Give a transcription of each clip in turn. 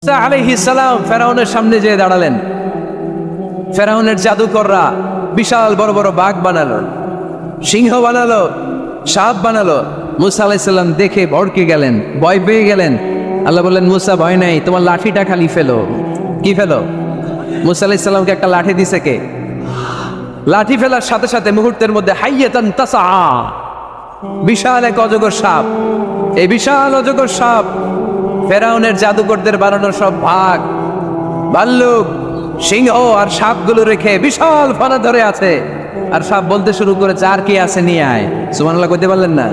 মুসা আলাইহিস সালাম ফেরাউনের সামনে যেয়ে দাঁড়ালেন। ফেরাউনের জাদুকররা বিশাল বড় বড় বাঘ বানালো, সিংহ বানালো, সাপ বানালো। মুসা আলাইহিস সালাম দেখে ভড়কে গেলেন, ভয় পেয়ে গেলেন। আল্লাহ বললেন, মুসা ভয় নাই, তোমার লাঠিটা খালি ফেলো। কি ফেলো? মুসা আলাইহিস সালামকে একটা লাঠি দিছে কে? লাঠি ফেলার সাথে সাথে মুহূর্তের মধ্যে হাইয়াতান তাসআ, বিশাল এক অজগর সাপ। এই বিশাল অজগর সাপ ফেরাউনের জাদুকরদের বানানো সব ভাগ, ভাল্লুক, সিংহ আর সাপগুলো রেখে বিশাল ফানা ধরে আছে। আর সাপ বলতে শুরু করেছে, আর কি আছে নিয়ে আয়। সুবহানাল্লাহ কইতে পারলেন না?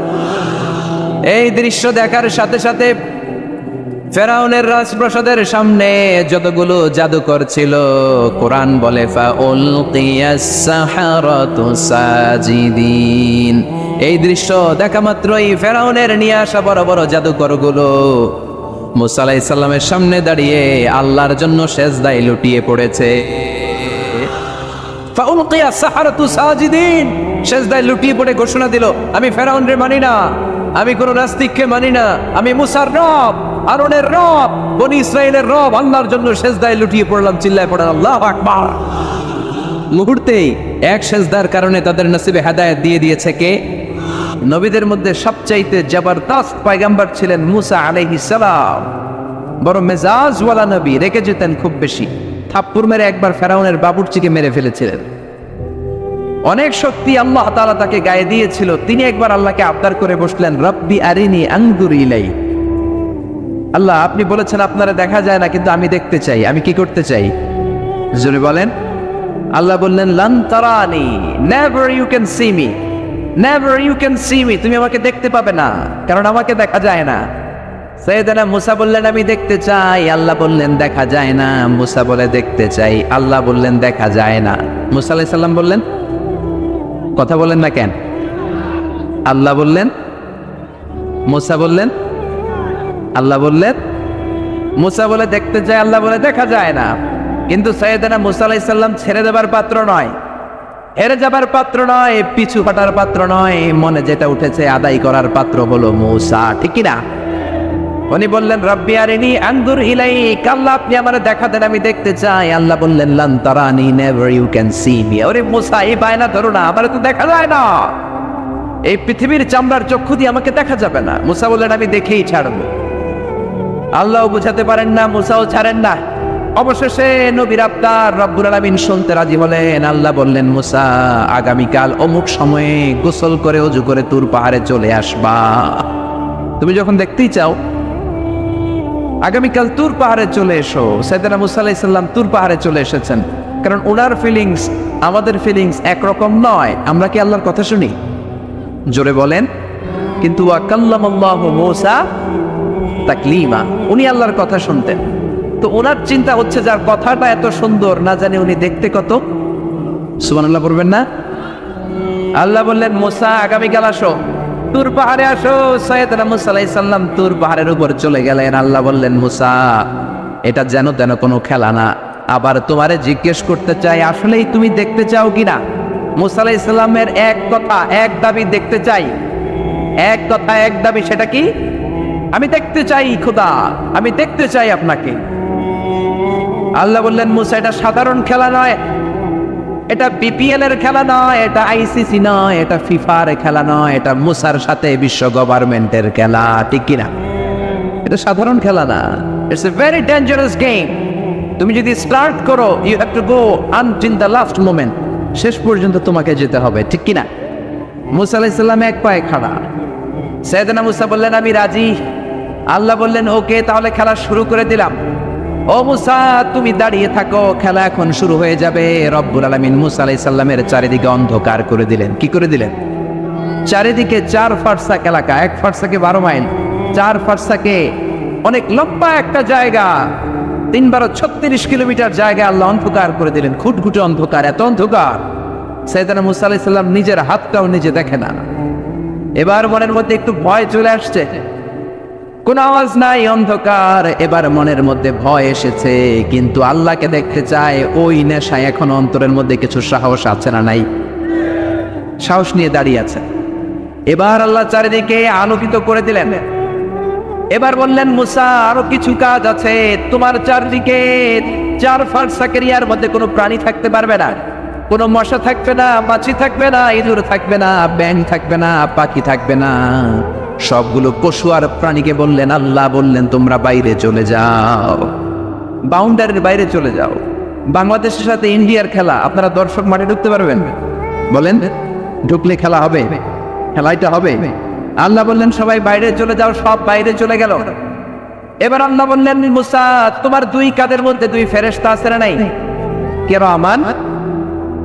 এই দৃশ্য দেখার সাথে সাথে ফেরাউনের রাজপ্রাসাদের সামনে যতগুলো জাদুকর ছিল, কোরআন বলে ফাউলকিয়াস সাহারাতু সাজিদিন। এই দৃশ্য দেখা মাত্রই ফেরাউনের নিয়ে আসা বড় বড় জাদুকরগুলো মুসা আলাইহিস সালামের সামনে দাঁড়িয়ে আল্লাহর জন্য সেজদায় লুটিয়ে পড়েছে। ফাউলকিয়াস সাহারাতু সাজিদিন, সেজদায় লুটিয়ে পড়ে ঘোষণা দিল, আমি ফেরাউনরে মানি না, আমি কোন নাস্তিককে মানি না, আমি মুসার রব, হারুনের রব, বনি ইসরাইলের রব, আল্লাহর জন্য সেজদায় লুটিয়ে পড়লাম। চিল্লায় পড়েন আল্লাহু আকবার। মুহূর্তেই এক সেজদার কারণে তাদের নসিবে হেদায়েত দিয়ে দিয়েছে কে? নবীদের মধ্যে সবচাইতে জবরদস্ত পয়গম্বর ছিলেন মুসা আলাইহিস সালাম। বড় মেজাজওয়ালা নবী, রেখে যেতেন খুব বেশি। থাপ্পড় মেরে একবার ফেরাউনের বাবুর্চিকে মেরে ফেলেছিলেন। অনেক শক্তি আল্লাহ তাআলা তাকে গায়ে দিয়েছিল। তিনি একবার আল্লাহকে আবদার করে বসলেন, রব্বি আরিনি আনজুর ইলাই। আল্লাহ, আপনি বলেছেন আপনারা দেখা যায় না, কিন্তু আমি দেখতে চাই। আমি কি করতে চাই? জোরে বলেন। আল্লাহ বললেন, লান তারানি, never you can see me, never you can see me. তুমি আমাকে দেখতে পাবে না, কারণ আমাকে দেখা যায় না। সাইয়েদনা মুসা বললেন, আমি দেখতে চাই। আল্লাহ বললেন, দেখা যায় না। মুসা বলে, দেখতে চাই। আল্লাহ বললেন, দেখা যায় না। মুসা আলাইহিস সালাম বললেন, কথা বলেন না কেন? আল্লাহ বললেন, মুসা বললেন, আল্লাহ বললেন। মুসা বলে দেখতে চায়, আল্লাহ বলে দেখা যায় না। কিন্তু সাইয়েদনা মুসা আলাইহিস সালাম ছেড়ে দেবার পাত্র নয়, হেরে যাবার পাত্র নয়, পিছু হটার পাত্র নয়। মনে যেটা উঠেছে আদায় করার পাত্র হলো মুসা, ঠিক কি না? উনি বললেন, রব্বি আরিনি আনজুর ইলাইক। আল্লাহ, আপনি আমারে দেখা দেন, আমি দেখতে চাই। আল্লাহ বললেন, লান তারানি, never you can see me. ওরে মুসা, এই বায়না ধরো না, আমারে তো দেখা যায় না। এই পৃথিবীর চামড়ার চক্ষু দিয়ে আমাকে দেখা যাবে না। মুসা বললেন, আমি দেখেই ছাড়বো। আল্লাহও বুঝাতে পারেন না, মুসাও ছাড়েন না। অবশেষে নবীর আবদার রব্বুল আলামিন শুনতে রাজি হলেন। আল্লাহ বললেন, মুসা, আগামীকাল অমুক সময়ে গোসল করে ওযু করে তুর পাহাড়ে চলে আসবা। তুমি যখন দেখতেই চাও, আগামীকাল তুর পাহাড়ে চলে এসো। সাইয়েদনা মুসা আলাইহিস সালাম তুর পাহাড়ে চলে এসেছেন, কারণ ওনার ফিলিংস আমাদের ফিলিংস একরকম নয়। আমরা কি আল্লাহর কথা শুনি? জোরে বলেন। কিন্তু ওয়া কাল্লামাল্লাহু মুসা তাকলিমা, উনি আল্লাহর কথা শুনতেন। তো ওনার চিন্তা হচ্ছে, যার কথাটা এত সুন্দর, না জানি উনি দেখতে কত। সুবহানাল্লাহ বলবেন না? আল্লাহ বললেন, মুসা, আগামীকাল আসো, তুর পাহাড়ে আসো। সাইয়েদনা মুসা আলাইহিস সালাম তুর পাহাড়ের উপর চলে গেলেন। আল্লাহ বললেন, মুসা, এটা যেন তেন কোনো খেলা না। আবার তোমারে জিজ্ঞেস করতে চাই, আসলেই তুমি দেখতে চাও কিনা? মুসা আলাইহিস সালামের এক কথা এক দাবি, দেখতে চাই। এক কথা এক দাবি, সেটা কি? আমি দেখতে চাই খোদা, আমি দেখতে চাই আপনাকে। আল্লাহ বললেন, মুসা, এটা সাধারণ খেলা নয়, এটা বিপিএল এর খেলা নয়, এটা আইসিসি নয়, এটা ফিফার খেলা নয়, এটা মুসার সাথে বিশ্ব গভর্নমেন্টের খেলা, ঠিক কিনা? এটা সাধারণ খেলা না। It's a very dangerous game. তুমি যদি স্টার্ট করো, you have to go until the last moment. শেষ পর্যন্ত তোমাকে যেতে হবে, ঠিক কিনা? মুসা আলাইহিস সালাম এক পায়ে খাড়া। সাইয়েদনা মুসা বললেন, আমি রাজি। আল্লাহ বললেন, ওকে, তাহলে খেলা শুরু করে দিলাম। ও মুসা, তুমি দাঁড়িয়ে থাকো, খেলা এখন শুরু হয়ে যাবে। রব্বুল আলামিন মুসা আলাইহিস সালামের চারিদিকে অন্ধকার করে দিলেন। কি করে দিলেন? চারিদিকে 4 ফারসাক এলাকা, 1 ফারসাকে 12 মাইল, 4 ফারসাকে অনেক লম্বা একটা জায়গা, 3×36 কিলোমিটার জায়গা আল্লাহ অন্ধকার করে দিলেন। খুটখুটে অন্ধকার, এত অন্ধকার সাইয়েদনা মুসা আলাইহিস সালাম নিজের হাতটাও নিজে দেখে না। এবার মনের মধ্যে একটু ভয় চলে আসছে, কোন আওয়াজ নাই, অন্ধকার। এবার মনের মধ্যে ভয় এসেছে, কিন্তু আল্লাহকে দেখতে চায়। ওই নেশায় এখন অন্তরের মধ্যে কিছু সাহস আছে না নাই? সাহস নিয়ে দাঁড়িয়ে আছে। এবার আল্লাহ চারিদিকে আলোকিত করে দিলেন। এবার বললেন মুসা আরো কিছু কাজ আছে, তোমার চারদিকে 4 ফারসাকেরিয়ার মধ্যে কোনো প্রাণী থাকতে পারবে না, কোনো মশা থাকবে না, মাছি থাকবে না, ইঁদুর থাকবে না, ব্যাঙ থাকবে না, পাখি থাকবে না। সবগুলো পশু আর প্রাণীকে বললেন, আল্লাহ বললেন তোমরা বাইরে চলে যাও, বাউন্ডারির বাইরে চলে যাও। বাংলাদেশের সাথে ইন্ডিয়ার খেলা, আপনারা দর্শক মাঠে ঢুকতে পারবেন? বলেন, ঢুকলে খেলা হবে? খেলাইটা হবে? আল্লাহ বললেন সবাই বাইরে চলে যাও, সব বাইরে চলে গেল। এবার আল্লাহ বললেন মুসা তোমার 2 কাঁধের মধ্যে 2 ফেরেশতা আছে না নাই? কিরামান,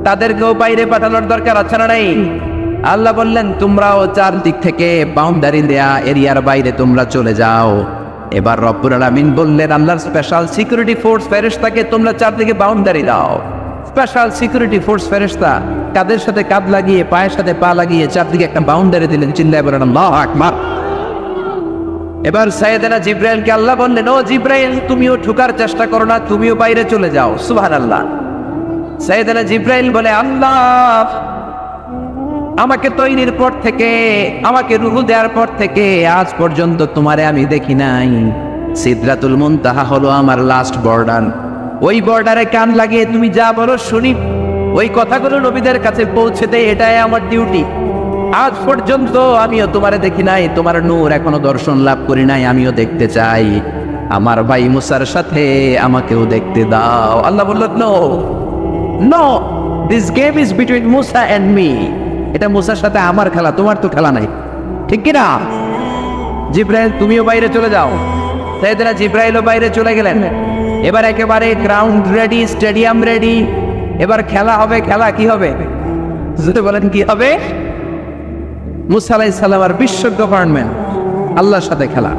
তাদেরকেও বাইরে পাঠানোর দরকার আছে না নাই? আল্লাহ বললেন তোমরাও 4 দিক থেকে বাউন্ডারি দেয়া এরিয়ার বাইরে তোমরা চলে যাও। এবার রব্বুল আলামিন বললেন আল্লাহর স্পেশাল সিকিউরিটি ফোর্স ফেরেশতাকে তোমরা 4 দিকে বাউন্ডারি দাও। স্পেশাল সিকিউরিটি ফোর্স ফেরেশতা কাদের সাথে কাঁধ লাগিয়ে পায়ের সাথে পা লাগিয়ে 4 দিকে একটা বাউন্ডারি দিলেন। চিল্লায় বলেন আল্লাহু আকবার। এবার সাইয়েদনা জিব্রাইলকে আল্লাহ বললেন, ও জিব্রাইল তুমিও ঢোকার চেষ্টা করো না, তুমিও বাইরে চলে যাও। সুবহানাল্লাহ। সাইয়েদনা জিব্রাইল বলে, আল্লাহ আমাকে তৈরির পর থেকে, আমাকে রূহ দেওয়ার পর থেকে আজ পর্যন্ত তোমারে আমি দেখি নাই। সিদরাতুল মুনতাহা হলো আমার লাস্ট বর্ডার। ওই বর্ডারে কান লাগিয়ে তুমি যা বলো শুনি, ওই কথাগুলো নবীদের কাছে পৌঁছে দেয়, এটাই আমার ডিউটি। আজ পর্যন্ত আমিও তোমারে দেখি নাই, তোমার নূর এখনো দর্শন লাভ করি নাই, আমিও দেখতে চাই। আমার ভাই মুসার সাথে আমাকেও দেখতে দাও। আল্লাহ বলল, no no, this game is between Musa and me. এটা মুসার সাথে আমার খেলা, তোমার তো খেলা নাই, ঠিক কিনা? জিব্রাইল তুমিও বাইরে চলে যাও। সাইয়েদনা জিব্রাইলও বাইরে চলে গেলেন। এবার একেবারে গ্রাউন্ড রেডি, স্টেডিয়াম রেডি। এবার খেলা হবে। খেলা কি হবে? যদি বলেন কি হবে? মুসা আলাইহিস সালাম আর বিশ্ব গভর্নমেন্ট, আল্লাহর সাথে খেলা।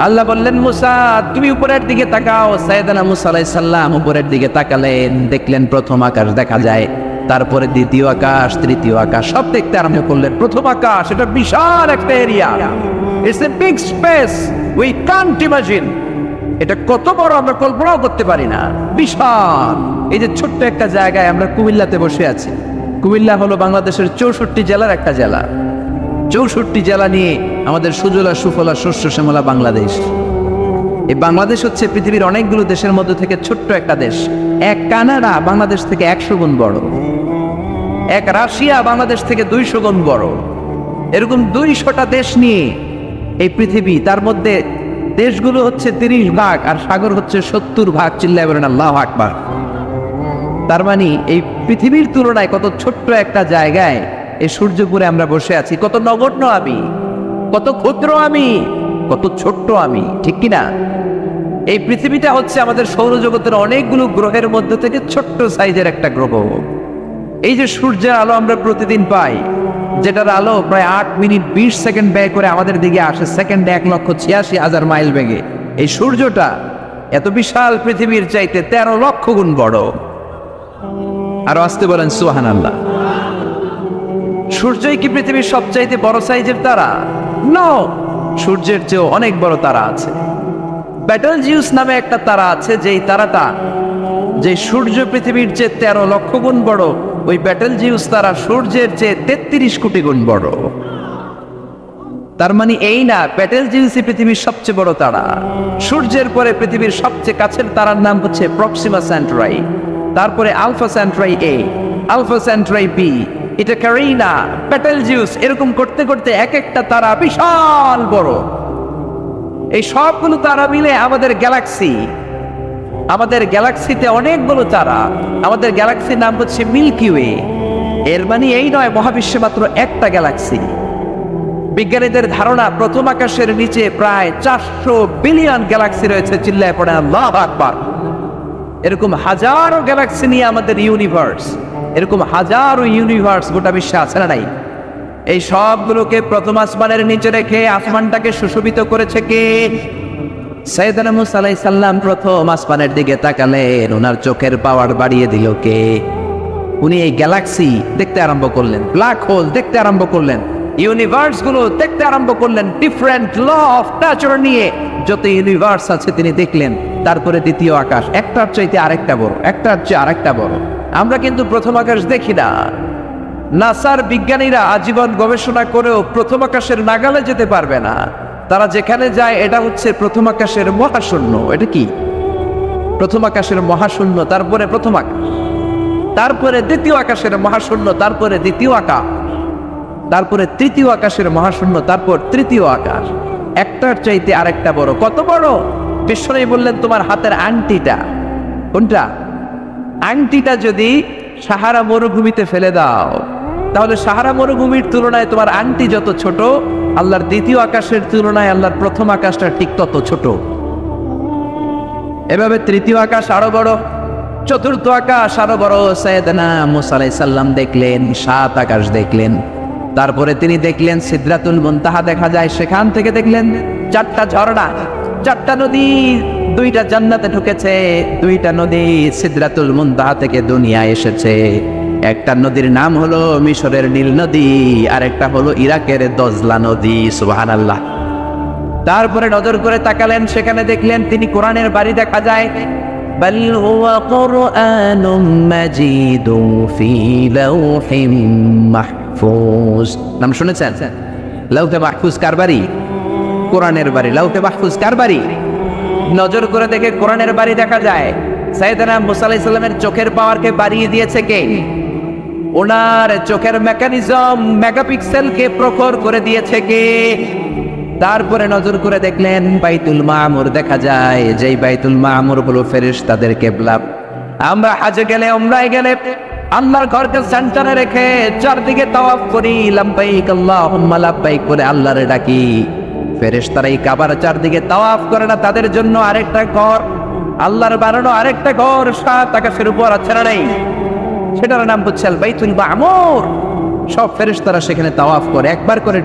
আল্লাহ বললেন মুসা তুমি উপরের দিকে তাকাও। সাইয়েদনা মুসা আলাইহিস সালাম উপরের দিকে তাকালেন, দেখলেন প্রথম আকাশ দেখা যায়, তারপরে দ্বিতীয় আকাশ, তৃতীয় আকাশ, সব দেখতে আরম্ভ করলেন। প্রথম আকাশ, এটা বিশাল একটা area, it's a big space, we can't imagine. এটা কত বড় আমরা কল্পনাও করতে পারি না, বিশাল। এই যে ছোট্ট একটা জায়গায় আমরা কুমিল্লাতে বসে আছি। কুমিল্লা হলো বাংলাদেশের 64 জেলার একটা জেলা। 64 জেলা নিয়ে আমাদের সুজলা সুফলা শস্য শ্যামলা বাংলাদেশ। এই বাংলাদেশ হচ্ছে পৃথিবীর অনেকগুলো দেশের মধ্যে থেকে ছোট্ট একটা দেশ। এক কানাডা বাংলাদেশ থেকে 100 গুণ বড়, এক রাশিয়া বাংলাদেশ থেকে 200 গুণ বড়। এরকম 200টা দেশ নিয়ে এই পৃথিবী, তার মধ্যে দেশগুলো হচ্ছে 30 ভাগ আর সাগর হচ্ছে 70 ভাগ। চিল্লায় বলেন আল্লাহু আকবার। তার মানে এই পৃথিবীর তুলনায় কত ছোট্ট একটা জায়গায় এই সূর্যপুরে আমরা বসে আছি। কত নগণ্য আমি, কত ক্ষুদ্র আমি, কত ছোট্ট আমি, ঠিক কিনা? এই পৃথিবীটা হচ্ছে আমাদের সৌরজগতের অনেকগুলো গ্রহের মধ্যে থেকে ছোট্ট সাইজের একটা গ্রহ। এই যে সূর্যের আলো আমরা প্রতিদিন পাই, যেটার আলো প্রায় 8 মিনিট 20 সেকেন্ড ব্যয় করে আমাদের দিকে আসে, সেকেন্ডে 1,86,000 মাইল বেগে। এই সূর্যটা এত বিশাল পৃথিবীর চাইতে 13 লক্ষ গুণ বড়। আর আসতে বলেন সুবহানাল্লাহ। সূর্যই কি পৃথিবীর সবচাইতে বড় সাইজের তারা? নো, সূর্যের চেয়েও অনেক বড় তারা আছে। ব্যাটেলজিউস নামে একটা তারা আছে, যেই তারাটা, যে সূর্য পৃথিবীর চেয়ে 13 লক্ষ গুণ বড়, ওই ব্যাটেলজিউস তারা সূর্যের চেয়ে 33 কোটি গুণ বড়। তার মানে এই না ব্যাটেলজিউসই পৃথিবীর সবচেয়ে বড় তারা। সূর্যের পরে পৃথিবীর সবচেয়ে কাছের তারার নাম হচ্ছে প্রক্সিমা সেন্টরাই, তারপরে আলফা সেন্টরাই এ, আলফা সেন্টরাই বি, এটা ক্যারিনা, ব্যাটেলজিউস, এরকম করতে করতে এক একটা তারা বিশাল বড়। এই সবগুলো তারা মিলে আমাদের গ্যালাক্সি। আমাদের গ্যালাক্সিতে অনেকগুলো তারা। আমাদের গ্যালাক্সির নাম হচ্ছে মিল্কি ওয়ে। এর মানে এই নয় মহাবিশ্বে মাত্র একটা গ্যালাক্সি। বিজ্ঞানীদের ধারণা প্রথম আকাশের নিচে প্রায় 400 বিলিয়ন গ্যালাক্সি রয়েছে। চিল্লায় পড়ে আল্লাহু আকবার। এরকম হাজারো গ্যালাক্সি নিয়ে আমাদের ইউনিভার্স, এরকম হাজারো ইউনিভার্স গোটা বিশ্বে আছে না নাই? এই সবগুলোকে প্রথম আসমানের নিচে রেখে আসমানটাকে সুশোভিত করেছে কে? সাইয়েদনা মুসা আলাইহিস সালাম প্রথম আসমানের দিকে তাকালেন, ওনার চোখের পাওয়ার বাড়িয়ে দিল কে? উনি এই গ্যালাক্সি দেখতে আরম্ভ করলেন, ব্ল্যাক হোল দেখতে আরম্ভ করলেন, ইউনিভার্স গুলো দেখতে আরম্ভ করলেন। ডিফারেন্ট ল অফ নেচার নিয়ে যত ইউনিভার্স আছে তিনি দেখলেন। তারপরে দ্বিতীয় আকাশ, একটার চাইতে আরেকটা বড়, একটার চেয়ে আরেকটা বড়। আমরা কিন্তু প্রথম আকাশ দেখি না। নাসার বিজ্ঞানীরা আজীবন গবেষণা করেও প্রথম আকাশের নাগালে যেতে পারবে না। তারা যেখানে যায় এটা হচ্ছে প্রথম আকাশের মহাশূন্য। এটা কি? প্রথম আকাশের মহাশূন্য, তারপরে প্রথম আকাশ, তারপরে দ্বিতীয় আকাশের মহাশূন্য, তারপরে দ্বিতীয় আকাশ, তারপরে তৃতীয় আকাশের মহাশূন্য, তারপর তৃতীয় আকাশ। একটার চাইতে আরেকটা বড়। কত বড়? বিশ্বনবী বললেন তোমার হাতের আংটিটা, কোনটা? আংটিটা যদি সাহারা মরুভূমিতে ফেলে দাও, তাহলে সাহারা মরুভূমির তুলনায় তোমার আংটি যত ছোট, আল্লাহর দ্বিতীয় আকাশের তুলনায় আল্লাহর প্রথম আকাশটা ঠিক তত ছোট। এভাবে তৃতীয় আকাশ আরো বড়, চতুর্থ আকাশ আরো বড়। সাইয়েদনা মুসা আলাইহিস সালাম দেখলেন 7 আকাশ দেখলেন। তারপরে তিনি দেখলেন সিদরাতুল মুনতাহা দেখা যায়, সেখান থেকে দেখলেন 4টা ঝর্ণা, 4টা নদী, 2টা জান্নাতে ঢুকেছে, 2টা নদী সিদরাতুল মুনতাহা থেকে দুনিয়ায় এসেছে। একটা নদীর নাম হলো মিশরের নীল নদী, আর একটা হলো ইরাকের দজলা নদী। সুবহানাল্লাহ। তারপরে নজর করে তাকালেন, সেখানে দেখলেন তিনি কোরআনের বাড়ি দেখা যায়। বাল হুয়া কুরআনুম মাজিদুন ফি লাওহিম মাহফুজ। নাম শুনেছেন? লাওহে মাহফুজ কার বাড়ি? কোরআনের বাড়ি। লাওহে মাহফুজ কার বাড়ি? নজর করে দেখে কোরআনের বাড়ি দেখা যায়। সাইয়েদনা মুসা আলাইহিস সালামের চোখের পাওয়ারকে বাড়িয়ে দিয়েছে কে? ওনার চোখের মেকানিজম, মেগাপিক্সেলকে প্রখর করে দিয়েছে কে? তারপরে নজর করে দেখলেন বাইতুল মামুর দেখা যায়, যেই বাইতুল মামুর হলো ফেরেশতাদের কিবলা। আমরা হাজে গেলে, উমরায় গেলে আল্লাহর ঘরকে সেন্টারে রেখে চারদিকে তাওয়াফ করি, লাব্বাইক আল্লাহুম্মা লাব্বাইক করে আল্লাহরে ডাকি। ফেরেশতারা এই কাবার চারদিকে তাওয়াফ করে না, তাদের জন্য আরেকটা ঘর, আল্লাহর বানানো আরেকটা ঘর 7 আকাশের উপর আছে না নাই? সেটার নাম হচ্ছে আল বাইতুল মামুর। সব ফেরেশতারা সেখানে তাওয়াফ করে, একবার করে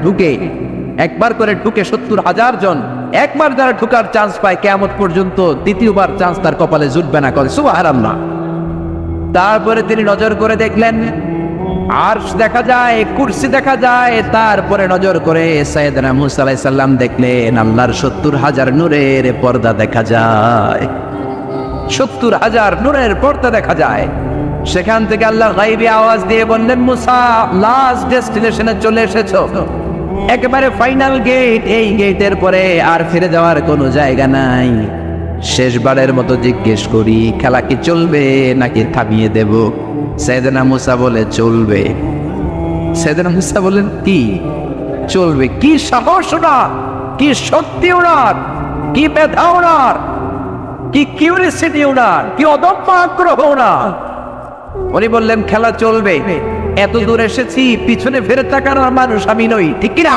ঢুকে 70,000 জন। একবার যারা ঢুকার চান্স পায় কিয়ামত পর্যন্ত দ্বিতীয়বার চান্স তার কপালে জুটবে না, করে সুবহানাল্লাহ। তারপরে তিনি নজর করে দেখলেন আরশ দেখা যায়, কুরসি দেখা যায়। তারপরে নজর করে সাইয়েদনা মুসা আলাইহিস সালাম দেখলেন আল্লাহর 70,000 নূরের পর্দা দেখা যায়। 70,000 নূরের পর্দা দেখা যায়। সেখান থেকে আল্লাহ গায়বী আওয়াজ দিয়ে বললেন, মুসা লাস্ট ডেস্টিনেশনে চলে এসেছো, একেবারে ফাইনাল গেট। এই গেটের পরে আর ফিরে যাওয়ার কোনো জায়গা নাই। শেষবারের মতো জিজ্ঞেস করি, খেলা কি চলবে নাকি থামিয়ে দেব? সাইয়েদনা মুসা বলে চলবে। সাইয়েদনা মুসা বলেন কি চলবে? কি সাহস ওনার, কি শক্তি ওনার, কি মেধা ওনার, কি কিউরিসিটি ওনার, কি অদম্য আগ্রহ ওনার। উনি বললেন খেলা চলবে। এত দূর এসেছি, পিছনে ফিরে তাকানোর মানুষ আমি নই, ঠিক কিনা?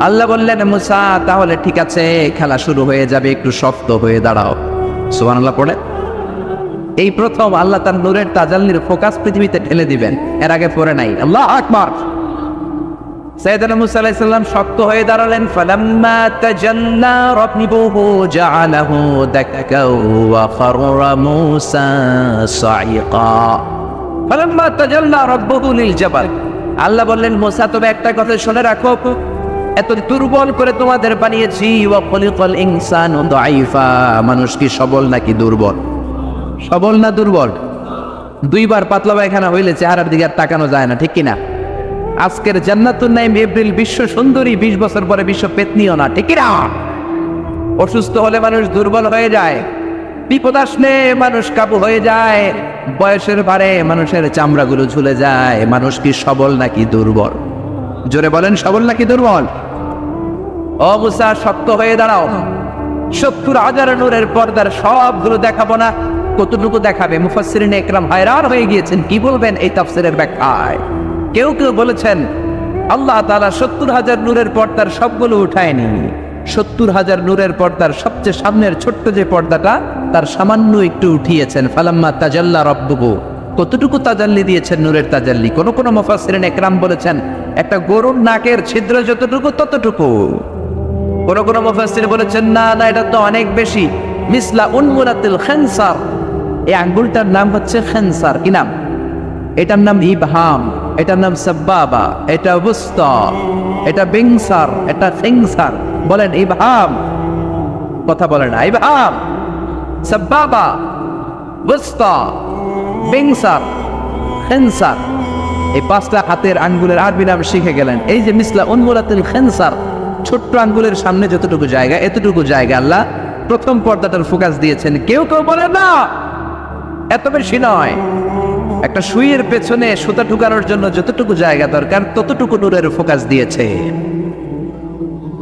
আল্লাহ বললেন মুসা তাহলে ঠিক আছে, খেলা শুরু হয়ে যাবে, একটু শক্ত হয়ে দাঁড়াও। সুবহানাল্লাহ পড়ে। এই প্রথম আল্লাহ তার নূরের তাজাল্লির ফোকাস পৃথিবীতে ঠেলে দিবেন, এর আগে পড়ে নাই। আল্লাহু আকবার। সাইয়েদনা মুসা আলাইহিস সালাম শক্ত হয়ে দাঁড়ালেন। ফালাম্মা তাজাল্লা রাব্বুহু জাআলাহু দাক্কাও ওয়া খাররা মুসা সাইকা। ফালাম্মা তাজাল্লা রাব্বুহু লিল জাবাল। আল্লাহ বললেন মুসা তবে একটা কথা শুনে রাখো, এত দুর্বল করে তোমাদের বানিয়েছি। ওয়া খলিকাল ইনসানু দাঈফা। মানুষ কি সবল নাকি দুর্বল? সবল না দুর্বল? 2বার পাতলা পায়খানা হইলে চেহারার দিকে আর তাকানো যায় না, ঠিক কিনা? আজকের জান্নাতুন নাইম এপ্রিল বিশ্ব সুন্দরী, 20 বছর পরে বিশ্ব পেতনিও না, ঠিক কিনা? অসুস্থ হলে মানুষ দুর্বল হয়ে যায়, বিপদ আসলে মানুষ কাবু হয়ে যায়, বয়সের ভারে মানুষের চামড়াগুলো ঝুলে যায়। মানুষ কি সবল নাকি দুর্বল? জোরে বলেন, সবল নাকি দুর্বল? ও মুসা শক্ত হয়ে দাঁড়াও। 70,000 নূরের পর্দার সবগুলো দেখাবো না, কতটুকু দেখাবে? মুফাসসিরিন ইকরাম হায়রান হয়ে গিয়েছেন, কি বলবেন এই তাফসীরের ব্যাখ্যায়। কেউ কেউ বলেছেন আল্লাহ তাআলা 70,000 নূরের পর্দার সবগুলো উঠায়নি। 70,000 নূরের পর্দার সবচেয়ে সামনের ছোট্ট যে পর্দাটা, তার সামান্য একটু উঠিয়েছেন। ফালাম্মা তাজাল্লা রাব্বুহু। কতটুকু তাজাল্লি দিয়েছেন নূরের তাজাল্লি? কোন কোন মুফাসসিরিন ইকরাম বলেছেন একটা গরুর নাকের ছিদ্র যতটুকু ততটুকু। কোন কোন মুফাসসির বলেছেন না না, এটা তো অনেক বেশি। মিসলা উনমুরাতিল খানসার। এই আঙ্গুলটার নাম হচ্ছে খানসার। কি নাম? এটার নাম ইবহাম, এটার নাম সাব্বাবা, এটা বুস্তা, এটা বিংসার, এটা ফিংসার। বলেন ইবহাম, কথা বলে না। ইবহাম, সাব্বাবা, বুস্তা, বিংসার, খানসার। এই 5টা হাতের আঙ্গুলের আরবি নাম শিখে গেলেন। এই যে মিসলা উনমুলাতুল খেনসার, ছোট্ট আঙ্গুলের সামনে যতটুকু জায়গা, এতটুকু জায়গা আল্লাহ প্রথম পর্দাটার ফোকাস দিয়েছেন। কেউ কেউ বলে না এত বেশি নয়, একটা সুইয়ের পেছনে সুতা ঢুকানোর জন্য যতটুকু জায়গা দরকার ততটুকু নূরের ফোকাস দিয়েছে।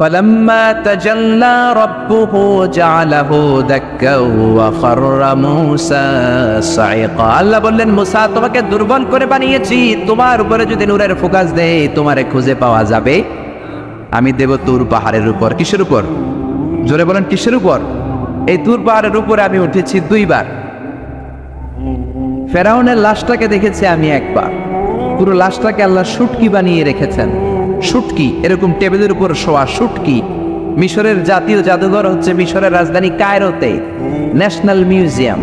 فَلَمَّا تَجَلَّى رَبُّهُ جَعَلَهُ دَكًّا وَخَرَّ مُوسَى صَعِقًا। আল্লাহ বললেন, মুসা তোমাকে দুর্বল করে বানিয়েছি, তোমার উপরে যদি নূরের ফোকাস দেই তোমারে খুঁজে পাওয়া যাবে। আমি দেব তুর পাহাড়ের উপর। কিসের উপর? জোরে বলেন, কিসের উপর? এই তুর পাহাড়ের উপরে আমি উঠেছি 2 বার। ফেরাউনের লাশটাকে দেখেছি আমি একবার। পুরো লাশটাকে আল্লাহ শুটকি বানিয়ে রেখেছেন। শুটকি, এরকম টেবিলের উপর শোয়া শুটকি। মিশরের জাতীয় জাদুঘর হচ্ছে মিশরের রাজধানী কায়রোতে, ন্যাশনাল মিউজিয়াম।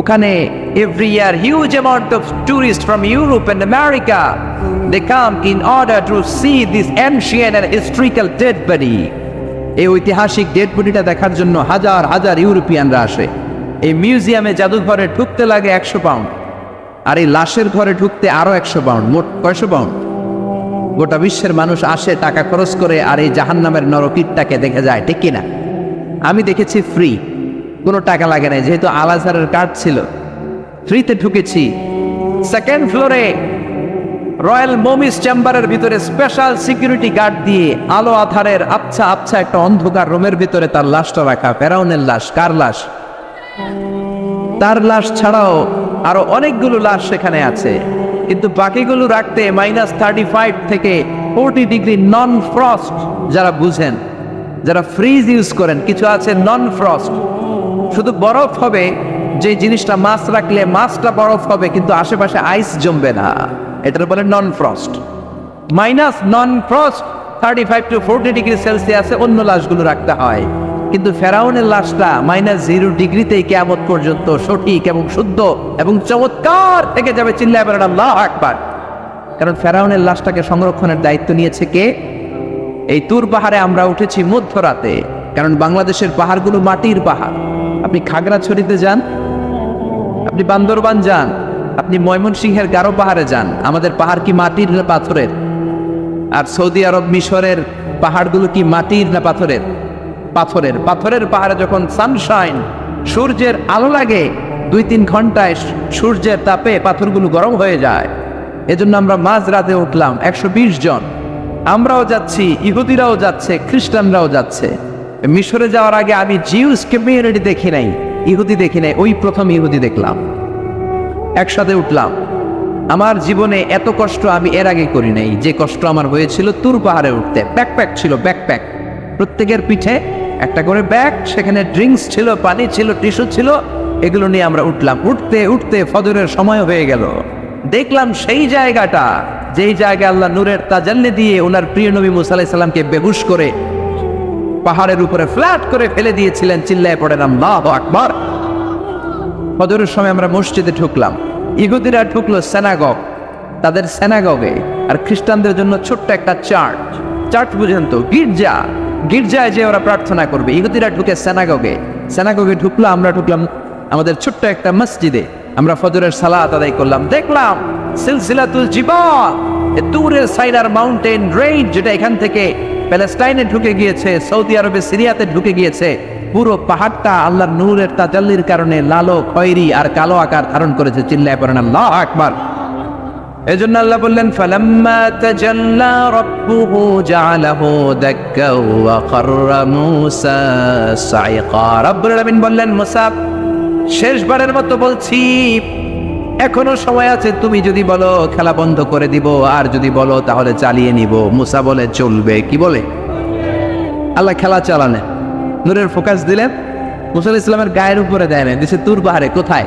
ওখানে every year huge amount of tourist from Europe and America they come in order to see this ancient and historical dead body. এই ঐতিহাসিক ডেড বডিটা দেখার জন্য হাজার হাজার ইউরোপিয়ানরা আসে। এই মিউজিয়ামে জাদুঘরে ঢুকতে লাগে 100 পাউন্ড, আর এই লাশের ঘরে ঢুকতে আরো 100 পাউন্ড, মোট 100 পাউন্ড। গোটা বিশ্বের মানুষ আসে টাকা খরচ করে, আর এই জাহান্নামের নরকীটটাকে দেখে যায়, ঠিক কিনা? আমি দেখেছি ফ্রি, কোনো টাকা লাগে নাই, যেহেতু আল আজহারের কার্ড ছিল, ফ্রিতে ঢুকেছি। 2nd ফ্লোরে রয়্যাল মমিস চেম্বারের ভিতরে স্পেশাল সিকিউরিটি গার্ড দিয়ে আলো আধারের আবছা আবছা একটা অন্ধকার রুমের ভিতরে তার লাশটা রাখা। ফেরাউনের লাশ। কার লাশ? তার লাশ ছাড়াও আরো অনেকগুলো লাশ সেখানে আছে, কিন্তু বাকিগুলো রাখতে -35 থেকে 40 ডিগ্রি নন ফ্রস্ট। যারা বুঝেন, যারা ফ্রিজ ইউজ করেন, কিছু আছে নন ফ্রস্ট, শুধু বরফ হবে, যে জিনিসটা মাছ রাখলে মাছটা বরফ হবে কিন্তু আশেপাশে আইস জমবে না, এটার বলে non frost. Non frost 35 to 40 degree সেলসিয়াসে অন্য লাশগুলো রাখতে হয়, কিন্তু ফেরাউনের লাশটা -0 ডিগ্রিতেই কিয়ামত পর্যন্ত সঠিক এবং শুদ্ধ এবং চমৎকার থেকে যাবে। চিল্লায় বলেন আল্লাহু আকবার। কারণ ফেরাউনের লাশটাকে সংরক্ষণের দায়িত্ব নিয়েছে কে? এই তুর পাহাড়ে আমরা উঠেছি মধ্যরাতে, কারণ বাংলাদেশের পাহাড়গুলো মাটির পাহাড়। আপনি খাগড়াছড়িতে যান, আপনি বান্দরবান যান, আপনি ময়মনসিংহের গারো পাহাড়ে যান, আমাদের পাহাড় কি মাটির না পাথরের? আর সৌদি আরব মিশরের পাহাড়গুলো কি মাটির না পাথরের? পাথরের। পাথরের পাহাড়ে যখন সানশাইন, সূর্যের আলো লাগে, 2-3 ঘন্টায় সূর্যের তাপে পাথরগুলো গরম হয়ে যায়। এজন্য আমরা মাঝ রাতে উঠলাম 120 জন। আমরাও যাচ্ছি, ইহুদিরাও যাচ্ছে, খ্রিস্টানরাও যাচ্ছে। মিশরে যাওয়ার আগে আমি জিউস কমিউনিটি দেখি নাই, ইহুদি দেখি নাই, ওই প্রথম ইহুদি দেখলাম। একসাথে উঠলাম। আমার জীবনে এত কষ্ট আমি এর আগে করি নাই, যে কষ্ট আমার হয়েছিল তুর পাহাড়ে উঠতে। ব্যাকপ্যাক ছিল, ব্যাকপ্যাক, প্রত্যেকের পিঠে একটা করে ব্যাগ, সেখানে ড্রিঙ্কস ছিল, পানি ছিল, টিস্যু ছিল, এগুলো নিয়ে আমরা উঠলাম। উঠতে উঠতে ফজরের সময় হয়ে গেল। দেখলাম সেই জায়গাটা, যেই জায়গায় আল্লাহ নূরের তাজাল্লি দিয়ে ওনার প্রিয় নবী মুসা আলাইহিস সালামকে বেহুশ করে পাহাড়ের উপরে ফ্ল্যাট করে ফেলে দিয়েছিলেন। চিল্লায় পড়েন আল্লাহু আকবার। ফজরের সময় আমরা মসজিদে ঢুকলাম। ইহুদিরা ঢুকলো সিনাগগ, তাদের সিনাগগে, আর খ্রিস্টানদের জন্য ছোট্ট একটা চার্চ। চার্চ বুঝেন তো, গির্জা। গির্জায় যে ওরা প্রার্থনা করবে। ইহুদিরা ঢুকে সিনাগগে। সিনাগগে ঢুকলো, আমরা ঢুকলাম আমাদের ছোট্ট একটা মসজিদে। আমরা ফজরের সালাত আদায় করলাম। দেখলাম সিলসিলাতুল জিবাল, তুরের সাইনার মাউন্টেন রেঞ্জ, যেটা এখান থেকে প্যালেস্টাইনে ঢুকে গিয়েছে, সৌদি আরবে, সিরিয়াতে ঢুকে গিয়েছে। পুরো পাহাড়টা আল্লাহর নূরের তাজাল্লির কারণে লালো, খয়েরি আর কালো আকার ধারণ করেছে। চিল্লায় পড়েন আল্লাহু আকবার। এজন্য আল্লাহ বললেন, ফালাম্মা তাজাল্লা রাব্বুহু জাআলাহু দাক্কা ওয়া খাররা মূসা সাইকা। রব্বুল আলামিন বললেন, মুসা, শেষবারের মতো বলছি, এখনো সময় আছে, তুমি যদি বলো খেলা বন্ধ করে দিব, আর যদি বলো তাহলে চালিয়ে নিব। মুসা বলে চলবে। কি বলে? আল্লাহ খেলা চালালেন, নূরের ফোকাস দিলেন। মুসা আলাইহিস সালামের গায়ের উপরে দেয় না, দিছে তুর পাহাড়ে। কোথায়?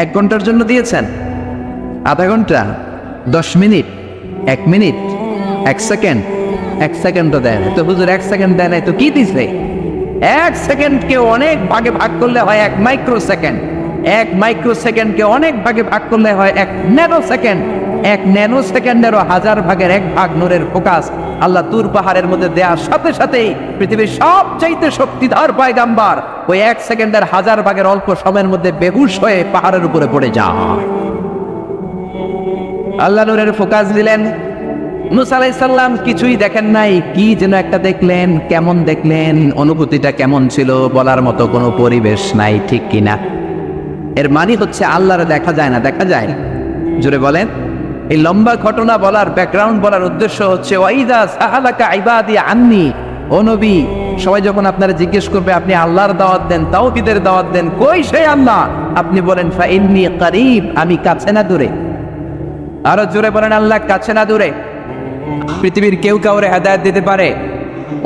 1 ঘন্টার জন্য দিয়েছেন, আধা ঘন্টা, 10 মিনিট, 1 মিনিট, 1 সেকেন্ড, 1 সেকেন্ডও দেয় না। তো হুজুর 1 সেকেন্ড দেয় নাই তো কি দিছে? 1 সেকেন্ডকে অনেক ভাগে ভাগ করলে হয় 1 মাইক্রো সেকেন্ড। 1 মাইক্রো সেকেন্ডকে অনেক ভাগে ভাগ করলে হয় 1 ন্যানো সেকেন্ড। 1 ন্যানো সেকেন্ডেরও 1000 ভাগের 1 ভাগ নূরের ফোকাস আল্লাহ তুর পাহাড়ের মধ্যে দেওয়ার সাথে সাথেই পৃথিবীর সবচাইতে শক্তিধর পয়গাম্বার ওই 1 সেকেন্ডের 1000 ভাগের অল্প সময়ের মধ্যে বেহুশ হয়ে পাহাড়ের উপরে পড়ে যায়। আল্লাহ নূরের ফোকাস দিলেন। মুসা আলাইহিস সালাম কিছুই দেখেন নাই, কি যেন একটা দেখলেন। কেমন দেখলেন, অনুভূতিটা কেমন ছিল, বলার মতো কোনো পরিবেশ নাই, ঠিক কিনা? এর মানে হচ্ছে আল্লাহরে দেখা যায় না, দেখা যায়। জোরে বলেন। এই লম্বা ঘটনা বলার, ব্যাকগ্রাউন্ড বলার উদ্দেশ্য হচ্ছে ওয়াইদা সাহালাকা ইবাদি আন্নি, ও নবী, সবাই যখন আপনারা জিজ্ঞেস করবে আপনি আল্লাহর দাওয়াত দেন, তাওহীদের দাওয়াত দেন, কই সেই আল্লাহ, আপনি বলেন ফা ইন্নী করিব, আমি কাছে না দূরে। আরো জোরে বলেন আল্লাহ কাছে না দূরে। পৃথিবীর কেউ কাউরে হেদায়েত দিতে পারে?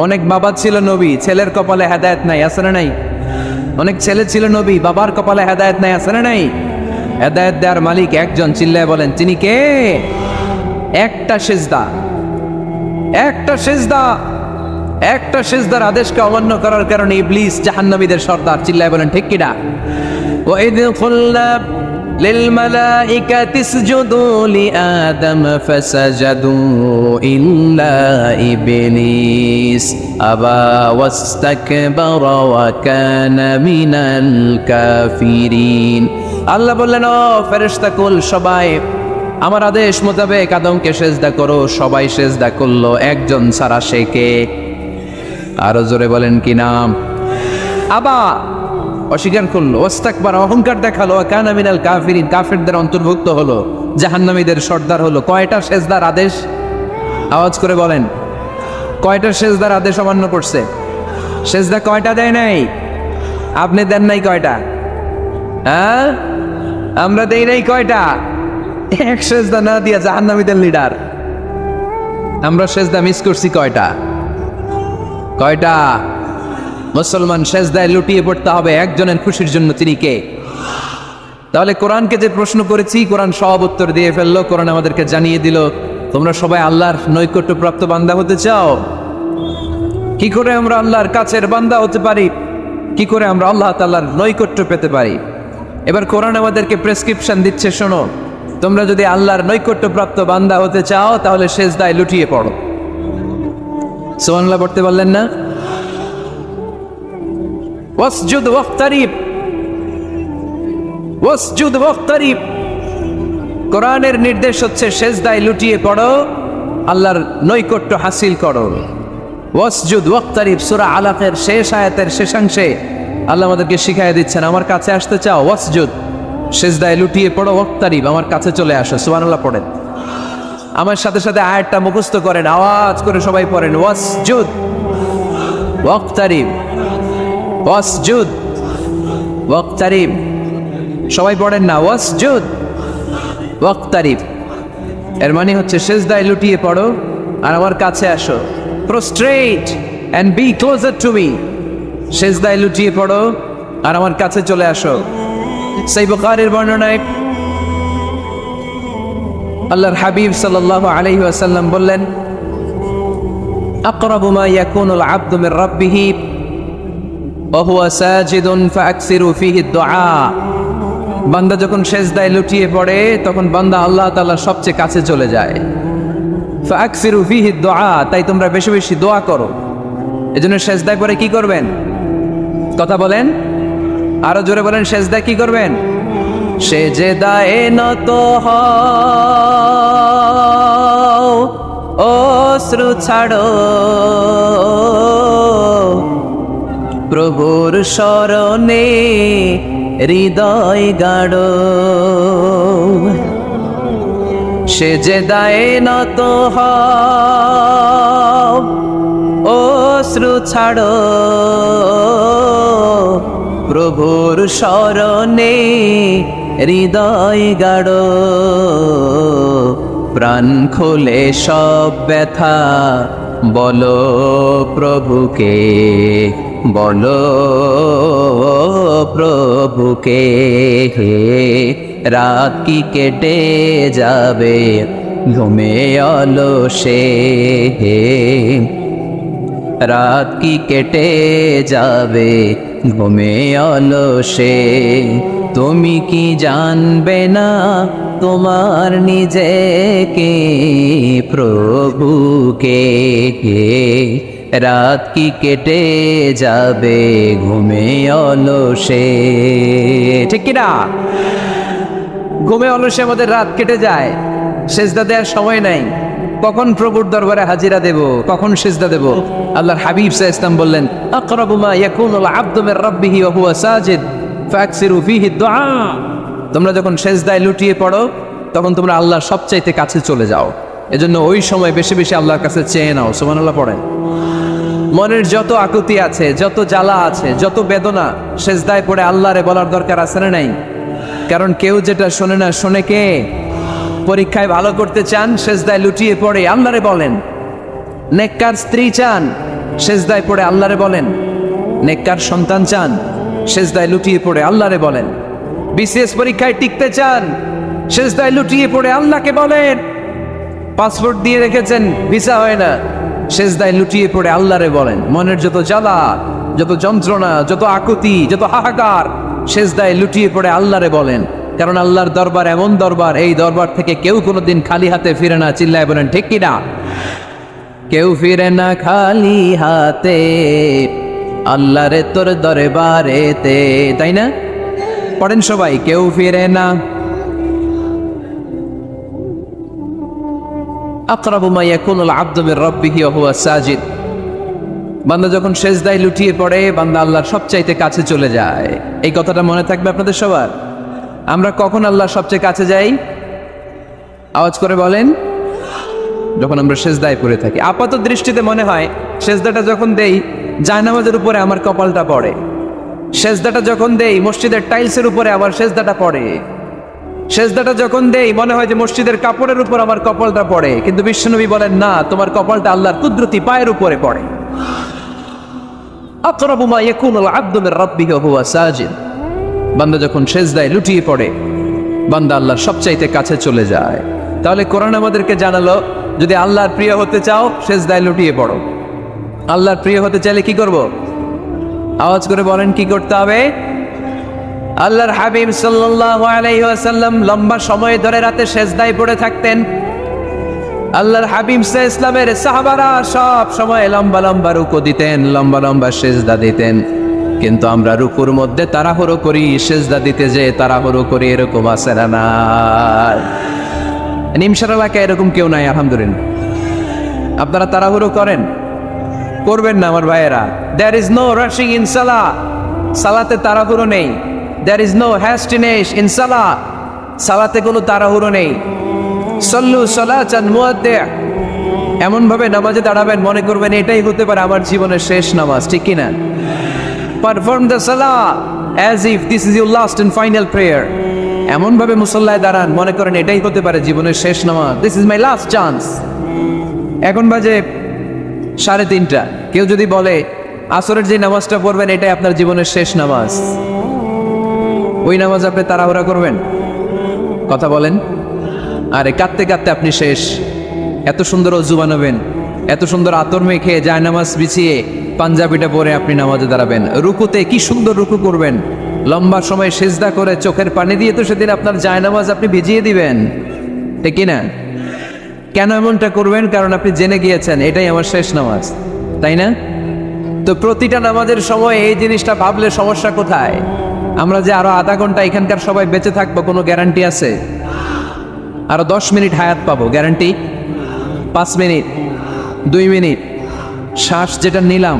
অনেক বাবা ছিল নবী, ছেলের কপালে হেদায়েত নাই, আছে না নাই? অনেক ছেলে ছিল নবী, বাবার কপালে হেদায়েত নাই, আছে না নাই? হেদায়েত দেওয়ার মালিক একজন, চিল্লায় বলেন তিনি কে? একটা সিজদা, একটা সিজদা, একটা সিজদার আদেশকে অমান্য করার কারণে ইবলিস জাহান্নামীদের সর্দার, চিল্লায় বলেন ঠিক কিনা? وَإِذْ قُلْنَا لِلْمَلَائِكَةِ اسْجُدُوا لِآدَمَ فَسَجَدُوا إِلَّا إِبْلِيسَ أَبَى وَاسْتَكْبَرَ وَكَانَ مِنَ الْكَافِرِينَ। আল্লাহ বললেন, ও ফেরেশতা কুল সবাই আমার আদেশ মোতাবেক আদমকে সেজদা করো। সবাই সেজদা করলো, একজন ছাড়া, সে কে? আরো জোরে বলেন কি নাম? আবা, অস্বীকার করলো, ওয়াস্তাকবার, অহংকার দেখালো, কানা মিনাল কাফিরিন, কাফেরদের অন্তর্ভুক্ত হলো, জাহান্নামীদের সর্দার হলো। কয়টা সেজদার আদেশ? আওয়াজ করে বলেন, কয়টা সেজদার আদেশ অমান্য করছে? সেজদা কয়টা দেয় নাই? আপনি দেন নাই কয়টা? হ্যাঁ, আমরা দেই নাই কয়টা? এক সেজদা না দিয়া জাহান্নামীদের লিডার। আমরা সেজদা মিস করছি কয়টা? কয়টা? মুসলমান সেজদায় লুটিয়ে পড়তে হবে একজনের খুশির জন্য, তিনি কে? তাহলে কোরআনকে যে প্রশ্ন করেছি, কোরআন সব উত্তর দিয়ে ফেললো। কোরআন আমাদেরকে জানিয়ে দিল, তোমরা সবাই আল্লাহর নৈকট্যপ্রাপ্ত বান্দা হতে চাও? কি করে আমরা আল্লাহর কাছের বান্দা হতে পারি? কি করে আমরা আল্লাহ তাআলার নৈকট্য পেতে পারি? এবার কোরআন আমাদেরকে প্রেসক্রিপশন দিচ্ছে, শোনো, তোমরা যদি আল্লাহর নৈকট্যপ্রাপ্ত বান্দা হতে চাও তাহলে সেজদায় লুটিয়ে পড়ো। সুবহানাল্লাহ পড়তে বললেন না? ওয়াসজুদ ওয়াক্তারিব, ওয়াসজুদ ওয়াক্তারিব। কোরআনের নির্দেশ হচ্ছে সেজদায় লুটিয়ে পড়ো, আল্লাহর নৈকট্য হাসিল করো। ওয়াসজুদ ওয়াক্তারিব, সূরা আলাকের শেষ আয়াতের শেষাংশে আল্লাহ আমাদেরকে শিখাইয়া দিচ্ছেন, আমার কাছে আসতে চাও, ওয়াসজুদ, সেজদায় লুটিয়ে পড়ো, ওয়াক্তারিব, আমার কাছে চলে আসো। সুবহানাল্লাহ পড়েন। আমার সাথে সাথে আয়াতটা মুখস্থ করেন, আওয়াজ করে সবাই পড়েন, ওয়াসজুদ ওয়াক্তারিব, ওয়াসজুদ ওয়াক্তারিব। সবাই পড়েন না, ওয়াসজুদ ওয়াক্তারিব। এর মানে হচ্ছে সেজদায় লুটিয়ে পড়ো আর আমার কাছে আসো। Prostrate and be closer to me. সেজদায় লুটিয়ে পড়ো আর আমার কাছে চলে আসো। সেই বুখারীর বর্ণনায় আল্লাহর হাবিব সাল্লাল্লাহু আলাইহি ওয়াসাল্লাম বললেন, আকরাবু মা ইয়াকুনুল আবদু মির রাব্বিহি ওয়া হুয়া সাজিদুন ফাআকসিরু ফীহি দুআ। বান্দা যখন সেজদায় লুটিয়ে পড়ে তখন বান্দা আল্লাহ তাআলার সবচেয়ে কাছে চলে যায়। ফাআকসিরু ফীহি দুআ, তাই তোমরা বেশি বেশি দোয়া করো। এজন্য সেজদায় পড়ে কি করবেন? কথা বলেন, আরো জোরে বলেন, সেজদায় কি করবেন? সেজদায় নত হও, অশ্রু ছাড়ো, প্রভুর শরণে হৃদয় গাড়ো। সেজদায় নত হও, অশ্রু ছাড়ো, প্রভুর শরণে হৃদয় গাড়ো। প্রাণ খুলে সব ব্যথা বলো প্রভুকে, বলো প্রভুকে। রাত কি কেটে যাবে ঘুমে অলসে, রাত কি কেটে যাবে ঘুমে অলসে। তুমি কি জানবে না তোমার নিজেকে, প্রভুকে। রাত কি কেটে যাবে ঘুমে অলসে, ঠিক কিনা? ঘুমে অলসে আমাদের রাত কেটে যায়। সেজদা দেওয়ার সময় নাই, কখন প্রভুর দরবারে হাজিরা দেব, কখন সেজদা দেব। আল্লাহর হাবিব সাল্লাল্লাহু আলাইহি ওয়াসাল্লাম বললেন, আকরাবু মা ইয়াকুনুল আবদু মির রাব্বিহি ওয়া হুয়া সাজিদ ফাকসিরু ফীহি দুআ। তোমরা যখন সেজদায় লুটিয়ে পড়ো তখন তোমরা আল্লাহর সবচাইতে কাছে চলে যাও, এজন্য ওই সময় বেশি বেশি আল্লাহর কাছে চেয়ে নাও। সুবহানাল্লাহ পড়েন। মনের যত আকুতি আছে, যত জ্বালা আছে, যত বেদনা, সেজদায় পড়ে আল্লাহরে বলার দরকার আছে না নাই? কারণ কেউ যেটা শোনে না, শোনে কে? পরীক্ষায় ভালো করতে চান, সেজদায় লুটিয়ে পড়ে আল্লাহরে বলেন। নেককার স্ত্রী চান, সেজদায় পড়ে আল্লাহরে বলেন। নেককার সন্তান চান, সেজদায় লুটিয়ে পড়ে আল্লাহরে বলেন। বিসিএস পরীক্ষায় টিকতে চান, সেজদায় লুটিয়ে পড়ে আল্লাহকে বলেন। পাসপোর্ট দিয়ে রেখেছেন, ভিসা হয় না, সেজদায় লুটিয়ে পড়ে আল্লাহরে বলেন। মনের যত জ্বালা, যত যন্ত্রণা, যত আকুতি, যত হাহাকার, সেজদায় লুটিয়ে পড়ে আল্লাহরে বলেন। কারণ আল্লাহর দরবার এমন দরবার, এই দরবার থেকে কেউ কোনোদিন খালি হাতে ফিরে না। চিল্লায় বলেন ঠিক কিনা? কেউ ফিরে না খালি হাতে আল্লাহরে তোর দরবারেতে, তাই না? পড়েন সবাই, কেউ ফিরে না। আকরাবু মা ইয়াকুনুল আবদু মির রাব্বিহি ওয়া হুয়া সাজিদ। বান্দা যখন সেজদায় লুটিয়ে পড়ে, বান্দা আল্লাহর সবচাইতে কাছে চলে যায়। এই কথাটা মনে থাকবে আপনাদের সবার। আমরা কখন আল্লাহর সবচেয়ে কাছে যাই? আওয়াজ করে বলেন। যখন আমরা সেজদায় পড়ে থাকি। আপাত দৃষ্টিতে মনে হয় সেজদাটা যখন দেই জায়নামাজের উপরে আমার কপালটা পড়ে, সেজদাটা যখন দেই মসজিদের টাইলসের উপরে আমার সেজদাটা পড়ে, সেজদাটা যখন দেই মনে হয় যে মসজিদের কাপড়ের উপর আমার কপালটা পড়ে। কিন্তু বিশ্বনবী বলেন, না, তোমার কপালটা আল্লাহর কুদরতি পায়ের উপরে পড়ে। আকরাবু মা ইয়াকুনুল আবদু মির রাব্বিহি ওয়া হুয়া সাজিদ। বান্দা যখন সেজদায় লুটিয়ে পড়ে, বান্দা আল্লাহর সবচাইতে কাছে চলে যায়। তাহলে কোরআন আমাদেরকে জানালো, যদি আল্লাহর প্রিয় হতে চাও সেজদায় লুটিয়ে পড়ো। আল্লাহর প্রিয় হতে চাইলে কি করব? আওয়াজ করে বলেন, কি করতে হবে? আল্লাহর হাবিব সাল্লাল্লাহু আলাইহি ওয়াসাল্লাম লম্বা সময় ধরে রাতে সেজদায় পড়ে থাকতেন। আল্লাহর হাবিব সাল্লাল্লাহু আলাইহি ওয়াসাল্লামের সাহাবারা সব সময় লম্বা লম্বা রুকু দিতেন, লম্বা লম্বা সেজদা দিতেন। কিন্তু আমরা রুকুর মধ্যে তাড়াহুড়ো করি, সেজদা দিতে যে তাড়াহুড়ো করি, এরকম আছে না? না, নিমসার এলাকায় এরকম কেউ নাই আলহামদুলিল্লাহ। আপনারা তাড়াহুড়ো করেন? করবেন না আমার ভাইয়েরা। There is no rushing in সালাহ। সালাতে তাড়াহুড়ো নেই। There is no hastiness in সালাহ। সালাতে কোনো তাড়াহুড়ো নেই। সল্লু সালাতান মুআদ্দিআ। এমন ভাবে নামাজে দাঁড়াবেন মনে করবেন এটাই হতে পারে আমার জীবনের শেষ নামাজ, ঠিক কিনা? Perform the salah as if this is your last and final prayer. এমন ভাবে মুসল্লায় দাঁড়ান মনে করেন এটাই হতে পারে জীবনের শেষ নামাজ। This is my last chance. এখন বাজে 3:30। কেউ যদি বলে আসরের যে নামাজটা পড়বেন এটাই আপনার জীবনের শেষ নামাজ, ওই নামাজ আপনি তাড়াহুড়া করবেন? কথা বলেন। আরে কাঁদতে কাঁদতে আপনি শেষ। এত সুন্দর অজু বানাবেন, এত সুন্দর আতর মেখে যায় নামাজ বিছিয়ে পাঞ্জাবিটা পরে আপনি নামাজে দাঁড়াবেন। রুকুতে কি সুন্দর রুকু করবেন, লম্বা সময় সেজদা করে চোখের পানি দিয়ে তো সেদিন আপনার জায়নামাজ আপনি ভিজিয়ে দিবেন, ঠিক কিনা? কেন এমনটা করবেন? কারণ আপনি জেনে গিয়েছেন এটাই আমার শেষ নামাজ, তাই না? তো প্রতিটা নামাজের সময় এই জিনিসটা ভাবলে সমস্যা কোথায়? আমরা যে আরো আধা ঘন্টা এখানকার সবাই বেঁচে থাকবো কোনো গ্যারান্টি আছে? আরো 10 মিনিট হায়াত পাবো, গ্যারান্টি? 5 মিনিট, 2 মিনিট, শ্বাস যেটা নিলাম,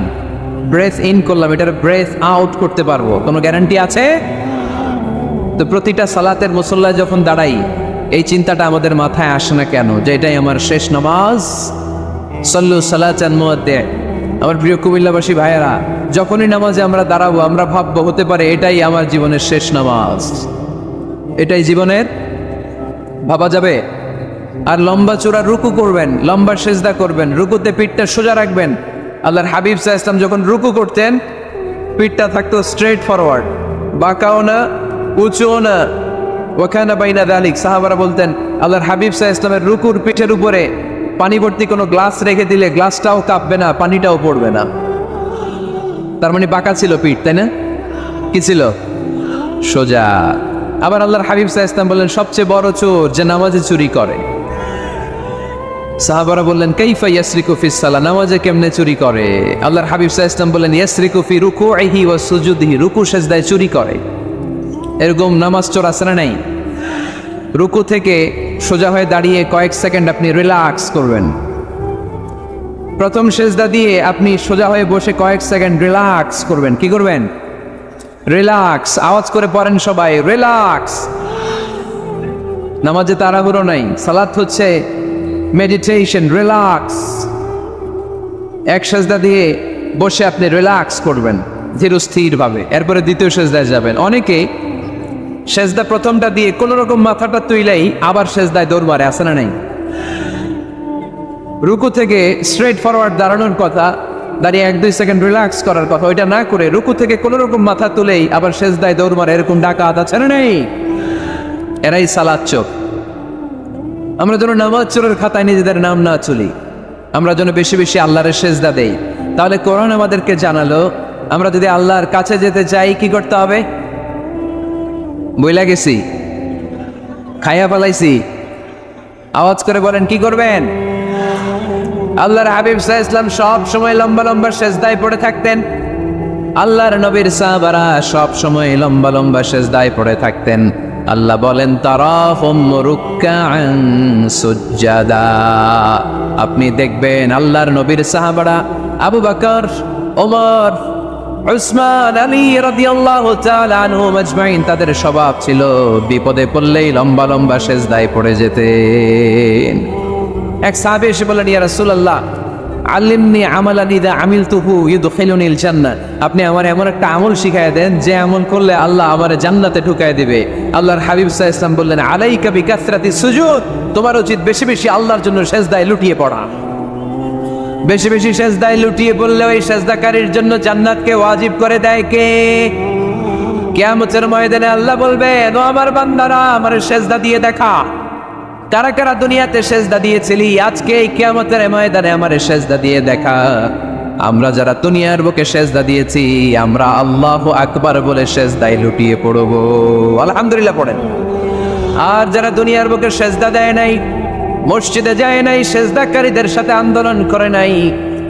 ব্রেথ ইন করলাম, এটার ব্রেথ আউট করতে পারবো, কোনো গ্যারান্টি আছে? তো প্রতিটা সালাতের মুসল্লায় যখন দাঁড়াই এই চিন্তাটা আমাদের মাথায় আসে না কেন যে এটাই আমার শেষ নামাজ? সল্লু সালাতান মুআদ্দিআ। আমার প্রিয় কুমিল্লাবাসী ভাইয়েরা, যখনই নামাজে আমরা দাঁড়াবো আমরা ভাববো হতে পারে এটাই আমার জীবনের শেষ নামাজ, এটাই জীবনের, ভাবা যাবে? আর লম্বা চূড়া রুকু করবেন, লম্বা সেজদা করবেন, রুকুতে পিঠটা সোজা রাখবেন। আল্লাহর হাবিব সাল্লাল্লাহু আলাইহি ওয়াসাল্লাম যখন রুকু করতেন পিঠটা থাকতো স্ট্রেট ফরওয়ার্ড, বাঁকাও না উঁচুও না, ওয়াকানা বাইনা যালিক। সাহাবারা বলতেন আল্লাহর হাবিব সাল্লাল্লাহু আলাইহি ওয়াসাল্লামের রুকুর পিঠের উপরে পানি ভর্তি কোনো গ্লাস রেখে দিলে গ্লাসটাও কাঁপবে না, পানিটাও পড়বে না। তার মানে বাঁকা ছিল পিঠ, তাই না? কি ছিল? সোজা। আবার আল্লাহর হাবিব সাল্লাল্লাহু আলাইহি ওয়াসাল্লাম বললেন সবচেয়ে বড় চোর যে নামাজে চুরি করে। সাহাবারা বললেন কাইফা ইয়াসরিকু ফিস সালাহ, নামাজে কেমনে চুরি করে? আল্লাহর হাবিব সাল্লাল্লাহু আলাইহি ওয়াসাল্লাম বললেন ইয়াসরিকু ফি রুকুইহি ওয়া সুজুদিহি, রুকু সেজদায় চুরি করে। এরকম নামাজ চোর আছে না নাই? রুকু থেকে সোজা হয়ে দাঁড়িয়ে কয়েক সেকেন্ড আপনি রিল্যাক্স করবেন। প্রথম সেজদা দিয়ে আপনি সোজা হয়ে বসে কয়েক সেকেন্ড রিল্যাক্স করবেন। কি করবেন? রিল্যাক্স। আওয়াজ করে পড়েন সবাই, রিল্যাক্স। নামাজে তাড়াহুড়ো নাই, সালাত হচ্ছে মেডিটেশন, রিল্যাক্স। এক সেজদা দিয়ে বসে আপনি রিল্যাক্স করবেন ধীরস্থির ভাবে, এরপরে দ্বিতীয় সেজদায় যাবেন। অনেকে সেজদা প্রথমটা দিয়ে কোন রকম মাথাটা তুইলেই আবার সেজদায় দৌড় মারে, আছে না নাই? রুকু থেকে স্ট্রেট ফরওয়ার্ড দাঁড়ানোর কথা, দাঁড়িয়ে 1-2 সেকেন্ড রিল্যাক্স করার কথা, ওইটা না করে রুকু থেকে কোন রকম মাথা তুলেই আবার সেজদায় দৌড় মারে, এরকম ডাকাত আছে না নাই? এরাই সালাত চোর। আমরা যেন নামাজ চোরের খাতায় নিজেদের নাম না চলি, আমরা যেন বেশি বেশি আল্লাহর সেজদা দেই। তাহলে কোরআন আমাদেরকে জানালো আমরা যদি আল্লাহর কাছে যেতে চাই কি করতে হবে? বইলা গেছি, খাইয়া ফেলাইছি, আওয়াজ করে বলেন কি করবেন? আল্লাহর হাবিব সাল্লাল্লাহু আলাইহি ওয়াসাল্লাম সব সময় লম্বা লম্বা সেজদায় পড়ে থাকতেন। আল্লাহর নবীর সাহাবারা সব সময় লম্বা লম্বা সেজদায় পড়ে থাকতেন। আল্লাহ বলেন তারাহুম রুকআন সুজদা। আপনি দেখবেন আল্লাহর নবীর সাহাবারা আবু বকর, ওমর, উসমান, আলী রাদিয়াল্লাহু তাআলা আনহুম আজমাইন, তাদের স্বভাব ছিল বিপদে পড়লেই লম্বা লম্বা সেজদায় পড়ে যেতেন। এক সাহাবী এসে বললেন ইয়া রাসূলুল্লাহ আল্লিমনি আমালান ইযা আমিলতুহু ইউদখিলুনিল জান্নাহ, আপনি আমার এমন একটা আমল শিখায় দেন যে আমল করলে আল্লাহ আমারে জান্নাতে ঢুকায় দিবে। আল্লাহর হাবিব সাল্লাল্লাহু আলাইহি ওয়াসাল্লাম বললেন আলাইকা বিকাসরাতিস সুজুদ, তোমার উচিত বেশি বেশি আল্লাহর জন্য সেজদায় লুটিয়ে পড়া। বেশি বেশি সেজদায় লুটিয়ে পড়লে ওই সেজদাকারীর জন্য জান্নাতকে ওয়াজিব করে দেয় কে? কিয়ামতের ময়দানে আল্লাহ বলবেন ও আমার বান্দারা আমার সেজদা দিয়ে দেখা, কারা কারা দুনিয়াতে সেজদা দিয়েছিলি, আজকে এই কিয়ামতের ময়দানে আমার সেজদা দিয়ে দেখা। আমরা যারা দুনিয়ার বুকে সেজদা দিয়েছি আমরা আল্লাহু আকবার বলে সেজদায় লুটিয়ে পড়ব, আলহামদুলিল্লাহ পড়েন। আর যারা দুনিয়ার বুকে সেজদা দেয় নাই, মসজিদে যায় নাই, সেজদাকারীদের সাথে আন্দোলন করে নাই,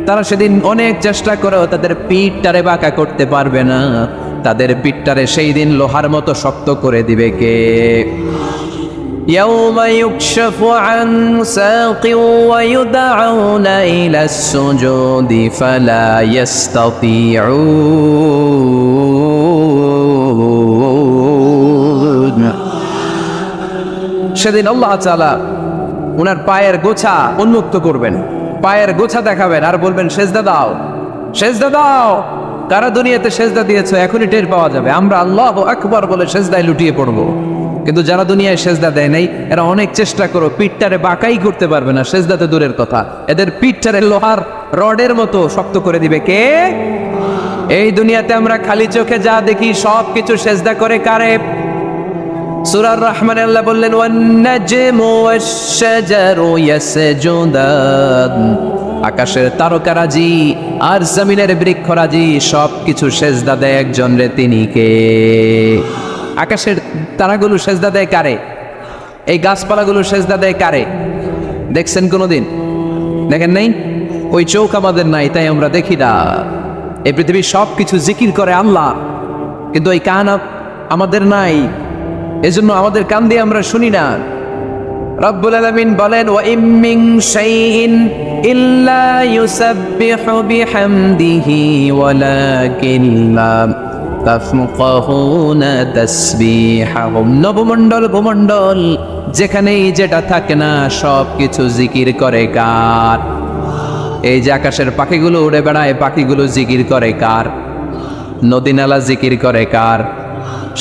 তারা সেদিন অনেক চেষ্টা করেও তাদের পিঠটারে বাঁকা করতে পারবে না। তাদের পিঠটারে সেই দিন লোহার মতো শক্ত করে দিবে কে? يوم يكشف عن ساق ويدعون إلى السجود فلا يستطيعون। সেদিন আল্লাহ তাআলা ওনার পায়ের গোছা উন্মুক্ত করবেন, পায়ের গোছা দেখাবেন আর বলবেন সেজদা দাও, সেজদা দাও। কারা দুনিয়াতে সেজদা দিয়েছো এখনই টের পাওয়া যাবে। আমরা আল্লাহু আকবার বলে সেজদায় লুটিয়ে পড়বো, কিন্তু যারা দুনিয়ায় সেজদা দেয় নাই এরা অনেক চেষ্টা করো পিঠটারে বাঁকাই করতে পারবে না, সেজদাতে দূরের কথা, এদের পিঠটারে লোহার রডের মতো শক্ত করে দিবে কে? এই দুনিয়াতে আমরা খালি চোখে যা দেখি সব কিছু সেজদা করে কারে? সূরা আর-রহমানে আল্লাহ বললেন ওয়ান নাজমু ওয়াশ-শাজারু ইয়াসজুদান, আকাশের তারকারাজি আর জমিনের বৃক্ষরাজি সব কিছু সেজদা দেয় একজন রে, তিনি কে? আকাশের তারাগুলো সেজদা দেয় কারে? এই গাছপালাগুলো সেজদা দেয় কারে? দেখছেন কোনোদিন? দেখেন নাই? ওই চোখ আমাদের নাই তাই আমরা দেখি না। এই পৃথিবীর সব কিছু জিকির করে আল্লাহ, কিন্তু ওই কান আমাদের নাই, এজন্য আমাদের কান দিয়ে আমরা শুনি না। রব্বুল আলামিন বলেন ওয়া ইম মিন শাইইন ইল্লা ইউসাব্বিহু বিহামদিহি ওয়ালাকিন লা তাফকাহুনা তাসবিহাহুম। নবমণ্ডল ভূমণ্ডল যেখানেই যেটা থাকে না সব কিছু জিকির করে কার? এই যে আকাশের পাখিগুলো উড়ে বেড়ায়, পাখিগুলো জিকির করে কার? নদী নালা জিকির করে কার?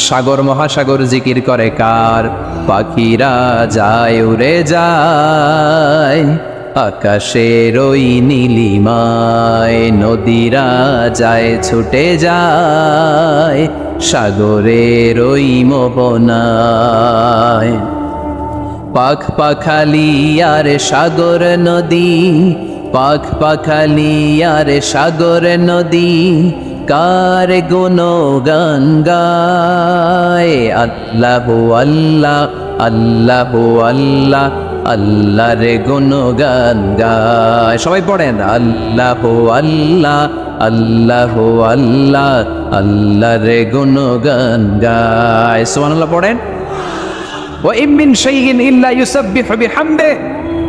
সাগর মহাসাগর জিকির করে কার? পাখিরা যায় উড়ে যায় আকাশের ওই নীলিমায়, নদীরা যায় ছুটে যায় সাগরের ওই মোহনায়। পাখ পাখালি আর সাগর নদী, পাখ পাখালি আর সাগর নদী কার গুণগান গায়? আল্লাহু আল্লাহ, আল্লাহু আল্লাহ, আল্লাহর গুণগান গায়। সবাই পড়েন আল্লাহু আল্লাহ, আল্লাহু আল্লাহ, আল্লাহর গুণগান গায়। সুবহানাল্লাহ পড়েন। ওয়া ইম মিন শাইইন ইল্লা ইউসাব্বিহু বিহামদিহি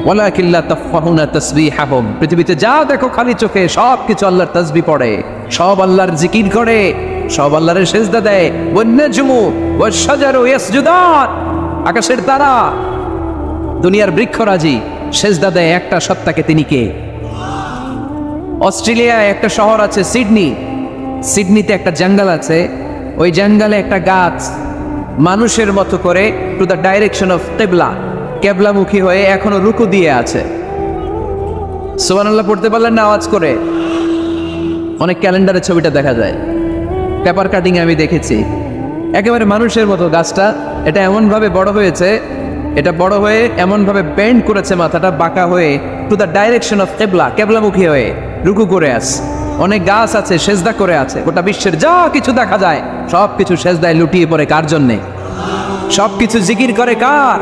ওয়ালাকিন লা তাফকাহুনা তাসবিহাহুম। পৃথিবীতে যা দেখো খালি চোখে সব কিছু আল্লাহর তাসবিহ পড়ে, সব আল্লাহর জিকির করে, সব আল্লাহর সিজদা দেয়। ওয়ান নাজমু ওয়াশ শাজারু ইয়াসজুদান, আকাশের তারা, দুনিয়ার বৃক্ষরাজি সিজদা দেয় একটা সত্তাকে। তিনি কে? অস্ট্রেলিয়ায় একটা শহর আছে সিডনি, সিডনিতে একটা জঙ্গল আছে, ওই জঙ্গলে একটা গাছ মানুষের মতো করে টু দ্য ডাইরেকশন অফ কিবলা, কেবলামুখী হয়ে এখনো রুকু দিয়ে আছে। সুবহানাল্লাহ পড়তে পারলেন না আওয়াজ করে? অনেক ক্যালেন্ডারে ছবিটা দেখা যায়, পেপার কাটিং আমি দেখেছি। একেবারে মানুষের মতো গাছটা, এটা এমনভাবে বড় হয়েছে, এটা বড় হয়ে এমনভাবে বেন্ড করেছে, মাথাটা বাঁকা হয়ে টু দ্য ডাইরেকশন অফ কিবলা, কেবলামুখী হয়ে রুকু করে আছে। অনেক গাছ আছে সেজদা করে আছে। গোটা বিশ্বের যা কিছু দেখা যায় সব কিছু সেজদায় লুটিয়ে পড়ে কার জন্যে? সব কিছু জিকির করে কার?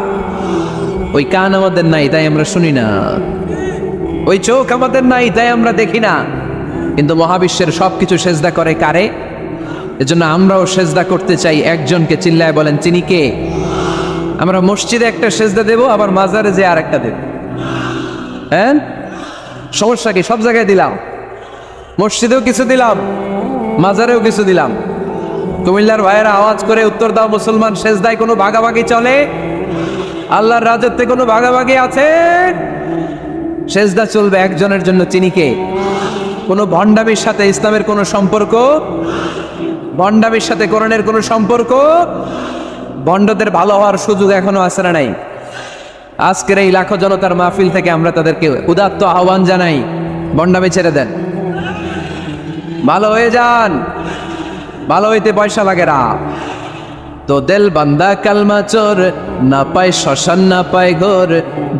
ওই কান আমাদের নাই তাই আমরা শুনি না, ওই চোখ আমাদের নাই তাই আমরা দেখি না, কিন্তু মহাবিশ্বের সব কিছু সেজদা করে কারে? এজন্য আমরাও সেজদা করতে চাই একজনকে। চিল্লায় বলেন তিনি কে? আমরা মসজিদে একটা সেজদা দেব, আবার মাজারে যে আর একটা দেব। হ্যাঁ, সমস্যা কি? সব জায়গায় দিলাম, মসজিদেও কিছু দিলাম, মাজারেও কিছু দিলাম। কুমিল্লার ভাইয়েরা আওয়াজ করে উত্তর দাও, মুসলমান সেজদায় কোনো ভাগাভাগি চলে? আল্লাহর রাজত্বে কোনো ভাগাভাগি আছে? সেজদা চলবে একজনের জন্য। তিনি কে? কোনো ভণ্ডামির সাথে ইসলামের কোনো সম্পর্ক? ভণ্ডামির সাথে কোরআনের কোনো সম্পর্ক? ভণ্ডদের ভালো হওয়ার সুযোগ এখনো আছে না নাই? আজকের এই লাখো জনতার মাহফিল থেকে আমরা তাদেরকে উদাত্ত আহ্বান জানাই, ভণ্ডামি ছেড়ে দেন, ভালো হয়ে যান। ভালো হইতে পয়সা লাগে না। তো দেল বান্দা কালমা চোর, না পায় শ্মশান না পায় ঘোর,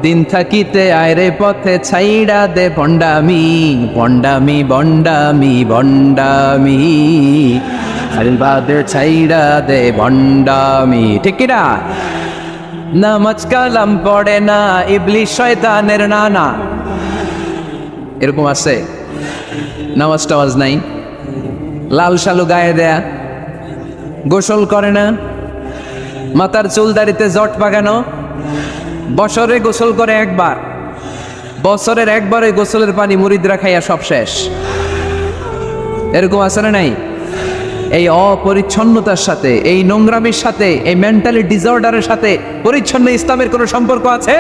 দিন থাকিতে আয়রে পথে ছাইড়া দে ভণ্ডামি, ভণ্ডামি ভণ্ডামি ভণ্ডামি, আলবাদে ছাইড়া দে ভণ্ডামি। ঠিক কিনা? নামাজ কালাম পড়ে না, ইবলিশ শয়তানের নানা। এরকম আছে? নামাজ টামাজ নাই, লাল শালু গায়ে দেয়া, গোসল করে না, মাথার চুল দাড়িতে জট পাকানো, বছরে গোসল করে একবার, বছরের একবারে গোসলের পানি মুরিদরা খাইয়া সব শেষ। এরকম আছে না নাই? এই অপরিচ্ছন্নতার সাথে, এই নোংরামির সাথে, এই মেন্টালি ডিসঅর্ডারের সাথে পরিচ্ছন্ন ইসলামের কোনো সম্পর্ক আছে?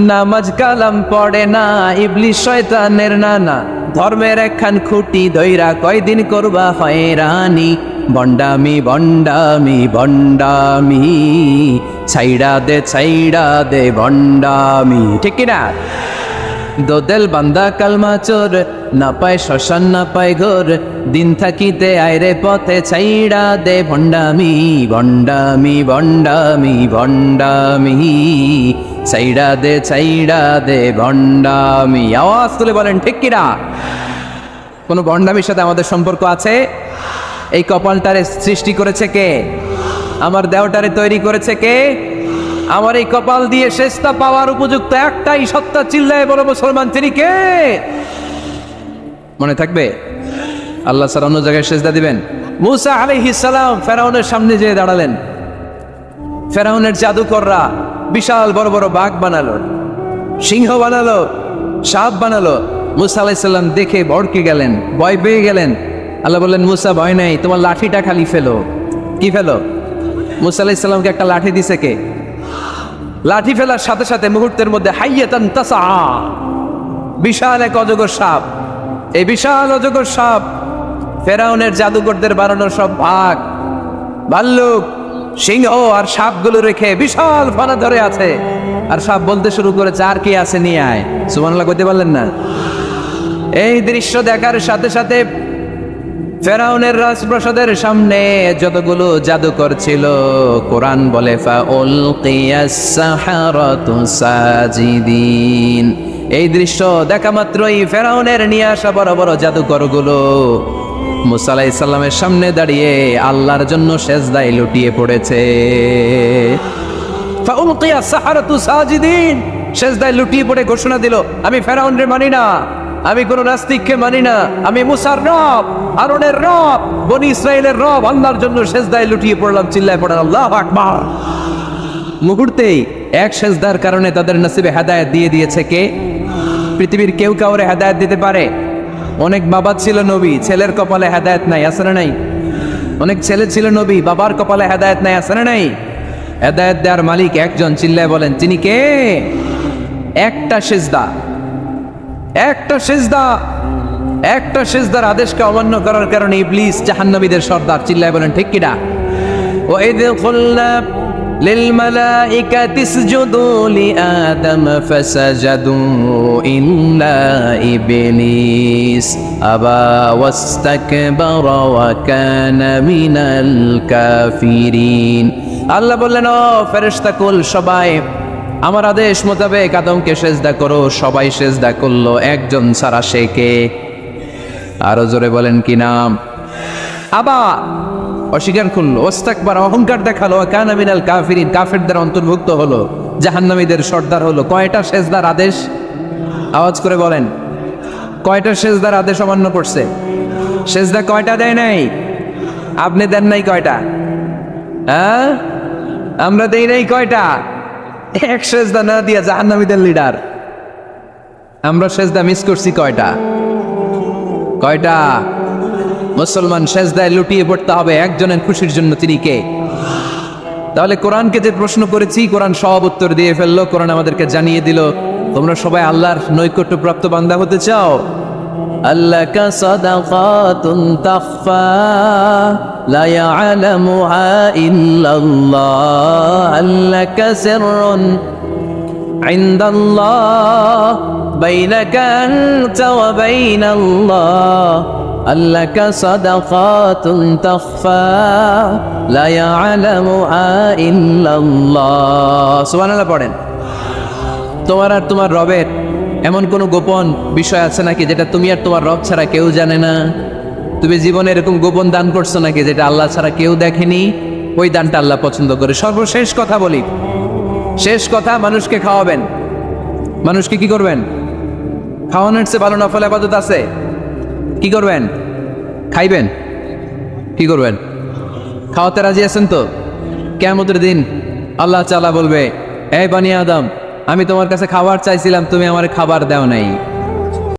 নামাজ কালাম পড়ে না, ইবলিশ শয়তানের নানা, ধর্মের একখান খুঁটি ধইরা কয়দিন করবা হয়রানি, ভণ্ডামি ভণ্ডামি ভণ্ডামি, ছাইড়া দে ভণ্ডামি। ঠিক কিনা? দোদেল বান্দা কালমা চোর, না পায় শ্মশান না পায় ঘোর, দিন থাকিতে আয়রে পথে ছাইড়া দে ভণ্ডামি, ভণ্ডামি ভণ্ডামি ভণ্ডামি, ছাইড়া দে ভণ্ডামি। আওয়াজ তুলে বলেন ঠিক কিনা? কোনো ভণ্ডামির সাথে আমাদের সম্পর্ক আছে? এই কপালটারে সৃষ্টি করেছে কে? আমার দেহটারে তৈরি করেছে কে? আমার এই কপাল দিয়ে শেষটা পাওয়ার উপযুক্ত একটাই সত্তা। চিল্লায় বলো মুসলমান, তিনি কে? মনে থাকবে? আল্লাহ ছাড়া অন্য জায়গায় সেজদা দিবেন? মুসা আলাইহিস সালাম ফেরাউনের সামনে যেয়ে দাঁড়ালেন। ফেরাউনের জাদুকররা বিশাল বড় বড় বাঘ বানালো, সিংহ বানালো, সাপ বানালো। মুসা আলাইহিস সালাম দেখে ভড়কে গেলেন, ভয় পেয়ে গেলেন। আল্লাহ বললেন, মুসা ভয় নাই, তোমার লাঠিটা খালি ফেলো। কি ফেলো? মুসা আলাইহিস সালামকে একটা লাঠি দিছে কে? লাঠি ফেলার সাথে সাথে মুহূর্তের মধ্যে হাইয়াতান তাসা, বিশাল এক অজগর সাপ। এই বিশাল অজগর সাপ ফেরাউনের জাদুকরদের বানানো সব বাঘ, ভাল্লুক, সিংহ আর সাপগুলো রেখে বিশাল ফানা ধরে আছে। আর সাপ বলতে শুরু করেছে, আর কি আছে নিয়ে আয়। সুবহানাল্লাহ কইতে পারলেন না? এই দৃশ্য দেখার সাথে সাথে ফেরাউনের রাজপ্রাসাদের সামনে যতগুলো জাদুকর ছিল, কোরআন বলে ফাউলকিয়াস সাহারাতু সাজিদিন। এই দৃশ্য দেখা মাত্রই ফেরাউনের নিয়ে আসা বড় বড় জাদুকরগুলো মুসা আলাইহিস সালামের সামনে দাঁড়িয়ে আল্লাহর জন্য সেজদায় লুটিয়ে পড়েছে। ফাউলকিয়াস সাহারাতু সাজিদিন, সেজদায় লুটিয়ে পড়ে ঘোষণা দিল, আমি ফেরাউনরে মানি না, আমি কোন নাস্তিককে মানি না, আমি মুসার রব, হারুনের রব, বনি ইসরাইলের রব, আল্লাহর জন্য সেজদায় লুটিয়ে পড়লাম। চিল্লায় পড়েন আল্লাহু আকবার। মুহূর্তেই এক সেজদার কারণে তাদের নসিবে হেদায়েত দিয়ে দিয়েছে কে? পৃথিবীর কেউ কাউরে হেদায়েত দিতে পারে? অনেক বাবা ছিল নবী, ছেলের কপালে হেদায়েত নাই, আছে না নাই? অনেক ছেলে ছিল নবী, বাবার কপালে হেদায়েত নাই, আছে না নাই? হেদায়েত দেওয়ার মালিক একজন, চিল্লায় বলেন তিনি কে? একটা সেজদা, একটা সেজদা, একটা সেজদার আদেশকে অমান্য করার কারণে ইবলিস জাহান্নামীদের সর্দার, চিল্লায় বলেন ঠিক কিনা? وَإِذْ قُلْنَا لِلْمَلَائِكَةِ اسْجُدُوا لِآدَمَ فَسَجَدُوا إِلَّا إِبْلِيسَ أَبَى وَاسْتَكْبَرَ وَكَانَ مِنَ الْكَافِرِينَ। আল্লাহ বললেন, ও ফেরেশতা কুল সবাই আমার আদেশ মোতাবেক আদমকে সেজদা করো। সবাই সেজদা করলো, একজন ছাড়া, সে কে? আরো জোরে বলেন কি নাম? আবা, অস্বীকার করলো, ওয়াস্তাকবার, অহংকার দেখালো, কানা মিনাল কাফিরিন, কাফেরদের অন্তর্ভুক্ত হলো, জাহান্নামীদের সর্দার হলো। কয়টা সেজদার আদেশ? আওয়াজ করে বলেন, কয়টা সেজদার আদেশ অমান্য করছে? সেজদা কয়টা দেয় নাই? আপনি দেন নাই কয়টা? হ্যাঁ, আমরা দেই নাই কয়টা? এক সেজদা না দিয়া জাহান্নামীদের লিডার। আমরা সেজদা মিস করছি কয়টা? কয়টা? মুসলমান সেজদায় লুটিয়ে পড়তে হবে একজনের খুশির জন্য, তিনি কে? তাহলে কোরআনকে যে প্রশ্ন করেছি, কোরআন সব উত্তর দিয়ে ফেললো। কোরআন আমাদেরকে জানিয়ে দিল, তোমরা সবাই আল্লাহর নৈকট্য প্রাপ্ত বান্দা হতে চাও? আল্লাকা সাদাকাতুন তাখফা লা ইয়ালামুহা ইল্লাল্লাহ, আল্লাকা সিররুন ইনদাল্লাহ বাইনাকা আনতা ওয়া বাইনাল্লাহ, আল্লাকা সাদাকাতুন তাখফা লা ইয়ালামুহা ইল্লাল্লাহ। সুবহানাল্লাহ পড়েন। তোমার আর তোমার রবের এমন কোন গোপন বিষয় আছে নাকি যেটা তুমি আর তোমার রব ছাড়া কেউ জানে না? তুমি জীবনে এরকম গোপন দান করছো নাকি যেটা আল্লাহ ছাড়া কেউ দেখেনি? ওই দানটা আল্লাহ পছন্দ করে। সর্বশেষ কথা বলি, শেষ কথা, মানুষকে খাওয়াবেন। মানুষকে কি করবেন? খাওয়ানোর চেয়ে ভালো নফল ইবাদত আছে? কি করবেন? খাইবেন। কি করবেন? খাওয়াতে রাজি আছেন তো? কিয়ামতের দিন আল্লাহ তাআলা বলবে, এই বানি আদম, আমি তোমার কাছে খাবার চাইছিলাম, তুমি আমার খাবার দাও নাই।